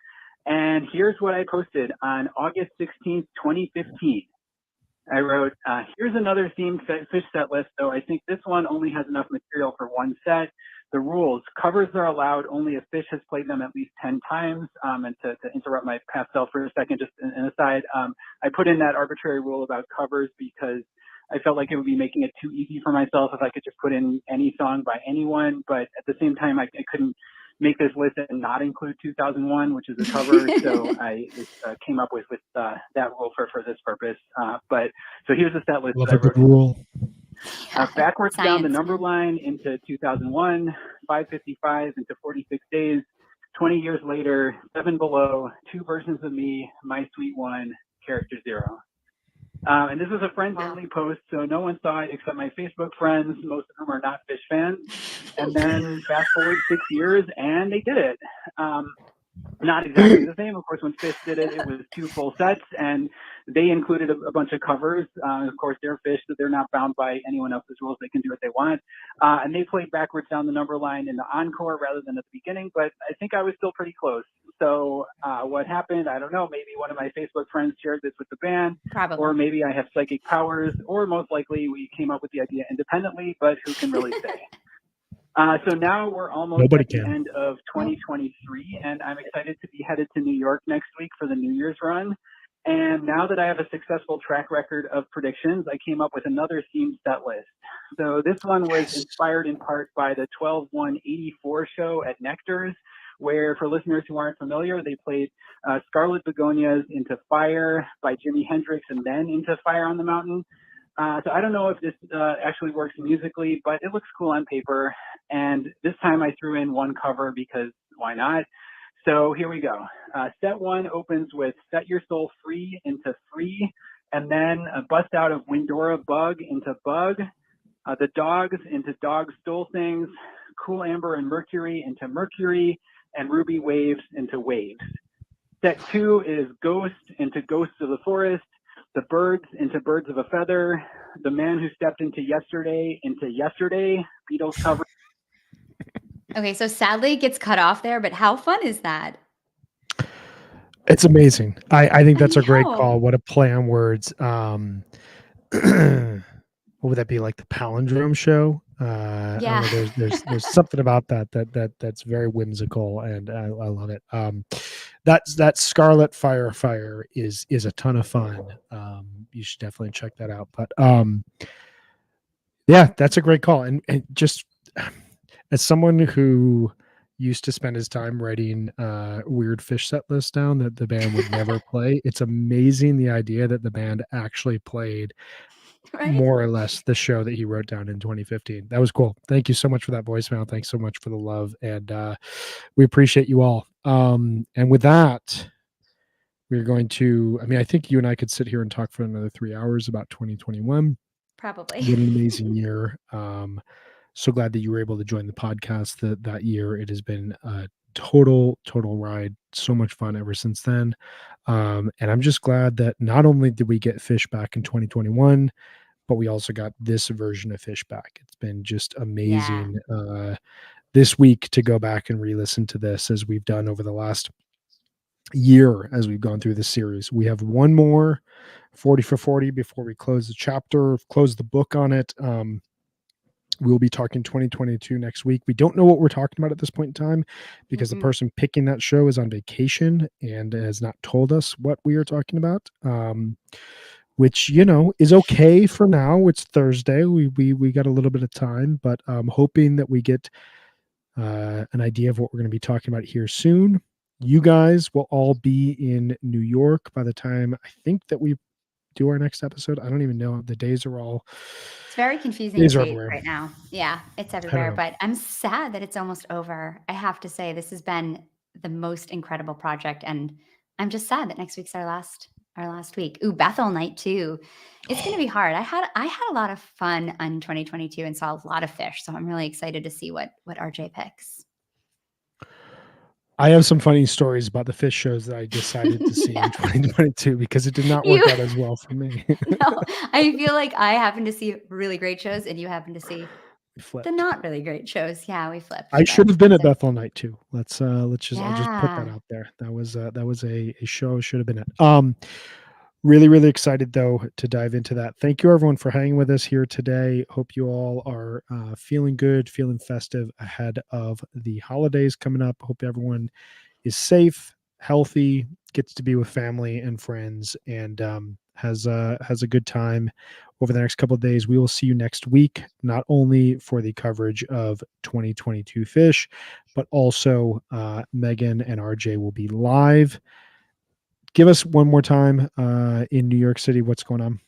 and here's what I posted on August 16th, 2015. I wrote, here's another themed fish set list, though I think this one only has enough material for one set. The rules: covers are allowed only if fish has played them at least 10 times. And to interrupt my past self for a second, just an aside, I put in that arbitrary rule about covers because I felt like it would be making it too easy for myself if I could just put in any song by anyone. But at the same time, I couldn't make this list and not include 2001, which is a cover. So I just came up with that rule for this purpose. But so here's the set list. Love that I a good wrote. rule. Backwards down the Science. number line into 2001, 555 into 46 days, 20 years later, 7 below, 2 versions of me, my sweet one, character 0. And this was a friends-only post, so no one saw it except my Facebook friends, most of whom are not fish fans. And then fast forward 6 years, and they did it. Not exactly the same. Of course, when Fish did it, it was 2 full sets, and they included a bunch of covers. Of course, they're Fish, so they're not bound by anyone else's rules. They can do what they want. And they played backwards down the number line in the encore rather than at the beginning, but I think I was still pretty close. So what happened? I don't know. Maybe one of my Facebook friends shared this with the band, Probably. or maybe I have psychic powers, or most likely we came up with the idea independently, but who can really say? So now we're almost Nobody at the can. end of 2023, and I'm excited to be headed to New York next week for the New Year's run. And now that I have a successful track record of predictions, I came up with another themed set list. So this one was inspired in part by the 12/1/84 show at Nectar's, where, for listeners who aren't familiar, they played Scarlet Begonias into Fire by Jimi Hendrix and then into Fire on the Mountain. So I don't know if this actually works musically, but it looks cool on paper. And this time I threw in one cover because why not? So here we go. Set 1 opens with Set Your Soul Free into Free, and then a bust out of Windora Bug into Bug, the Dogs into Dogs Stole Things, Cool Amber and Mercury into Mercury, and Ruby Waves into Waves. Set 2 is Ghost into Ghosts of the Forest, the Birds into Birds of a Feather, The Man Who Stepped into Yesterday, Beatles cover. Okay, so sadly it gets cut off there, but how fun is that? It's amazing. I think that's a great know. call. What a play on words. What would that be, like the palindrome show? I don't know, Yeah. there's something about that's very whimsical, and I love it. That Scarlet Fire is a ton of fun. You should definitely check that out. But yeah, that's a great call. And just as someone who used to spend his time writing weird fish set lists down that the band would never play, it's amazing the idea that the band actually played Right? more or less the show that he wrote down in 2015. That was cool. Thank you so much for that voicemail. Thanks so much for the love, and we appreciate you all. And with that, we're going to, I mean, I think you and I could sit here and talk for another 3 hours about 2021. Probably. What an amazing year. So glad that you were able to join the podcast that year. It has been a total ride. So much fun ever since then. And I'm just glad that not only did we get Fish back in 2021, but we also got this version of Fish back. It's been just amazing this week to go back and re-listen to this, as we've done over the last year as we've gone through this series. We have one more 40 for 40 before we close the chapter, close the book on it. We'll be talking 2022 next week. We don't know what we're talking about at this point in time because the person picking that show is on vacation and has not told us what we are talking about. Which, you know, is okay for now. It's Thursday. We got a little bit of time, but I'm hoping that we get an idea of what we're going to be talking about here soon. You guys will all be in New York by the time I think that we do our next episode. I don't even know. The days are all... It's very confusing Days are dates everywhere. right now. Yeah, it's everywhere, but I'm sad that it's almost over. I have to say, this has been the most incredible project, and I'm just sad that next week's our last week. Ooh, Bethel night too. It's going to be hard. I had a lot of fun on 2022 and saw a lot of fish, so I'm really excited to see what RJ picks. I have some funny stories about the fish shows that I decided to see Yeah. in 2022 because it did not work You- out as well for me. No, I feel like I happen to see really great shows, and you happen to see We the flipped. not really great shows. Yeah, we flipped. I but should have been at that's Bethel Night too. I'll just put that Yeah. out there. That was a show I should have been at. Really, really excited though to dive into that. Thank you everyone for hanging with us here today. Hope you all are feeling good, feeling festive ahead of the holidays coming up. Hope everyone is safe, healthy, gets to be with family and friends, and has a good time over the next couple of days. We will see you next week, not only for the coverage of 2022 Fish, but also Megan and RJ will be live. Give us one more time in New York City. What's going on?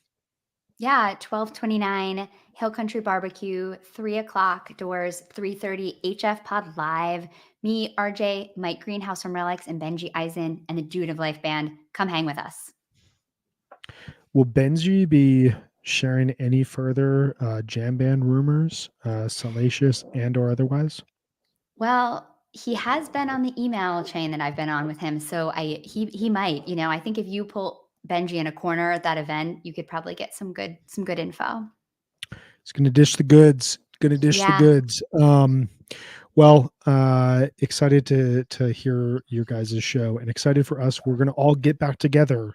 Yeah, 1229 Hill Country Barbecue, 3 o'clock doors, 3:30 HF Pod Live. Me, RJ, Mike Greenhouse from Relics, and Benji Eisen and the Dude of Life Band. Come hang with us. Will Benji be sharing any further jam band rumors, salacious and or otherwise? Well, he has been on the email chain that I've been on with him, so he might. I think if you pull Benji in a corner at that event, you could probably get some good info. It's going to dish the goods. Going to dish the Yeah. goods. Well, excited to hear your guys' show and excited for us. We're going to all get back together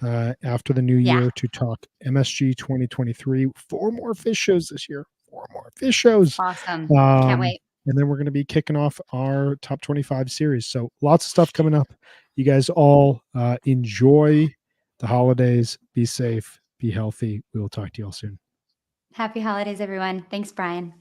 after the new Yeah. year to talk MSG 2023. 4 more fish shows this year. 4 more fish shows. Awesome. Can't wait. And then we're going to be kicking off our top 25 series. So lots of stuff coming up. You guys all enjoy the holidays. Be safe. Be healthy. We will talk to you all soon. Happy holidays, everyone. Thanks, Brian.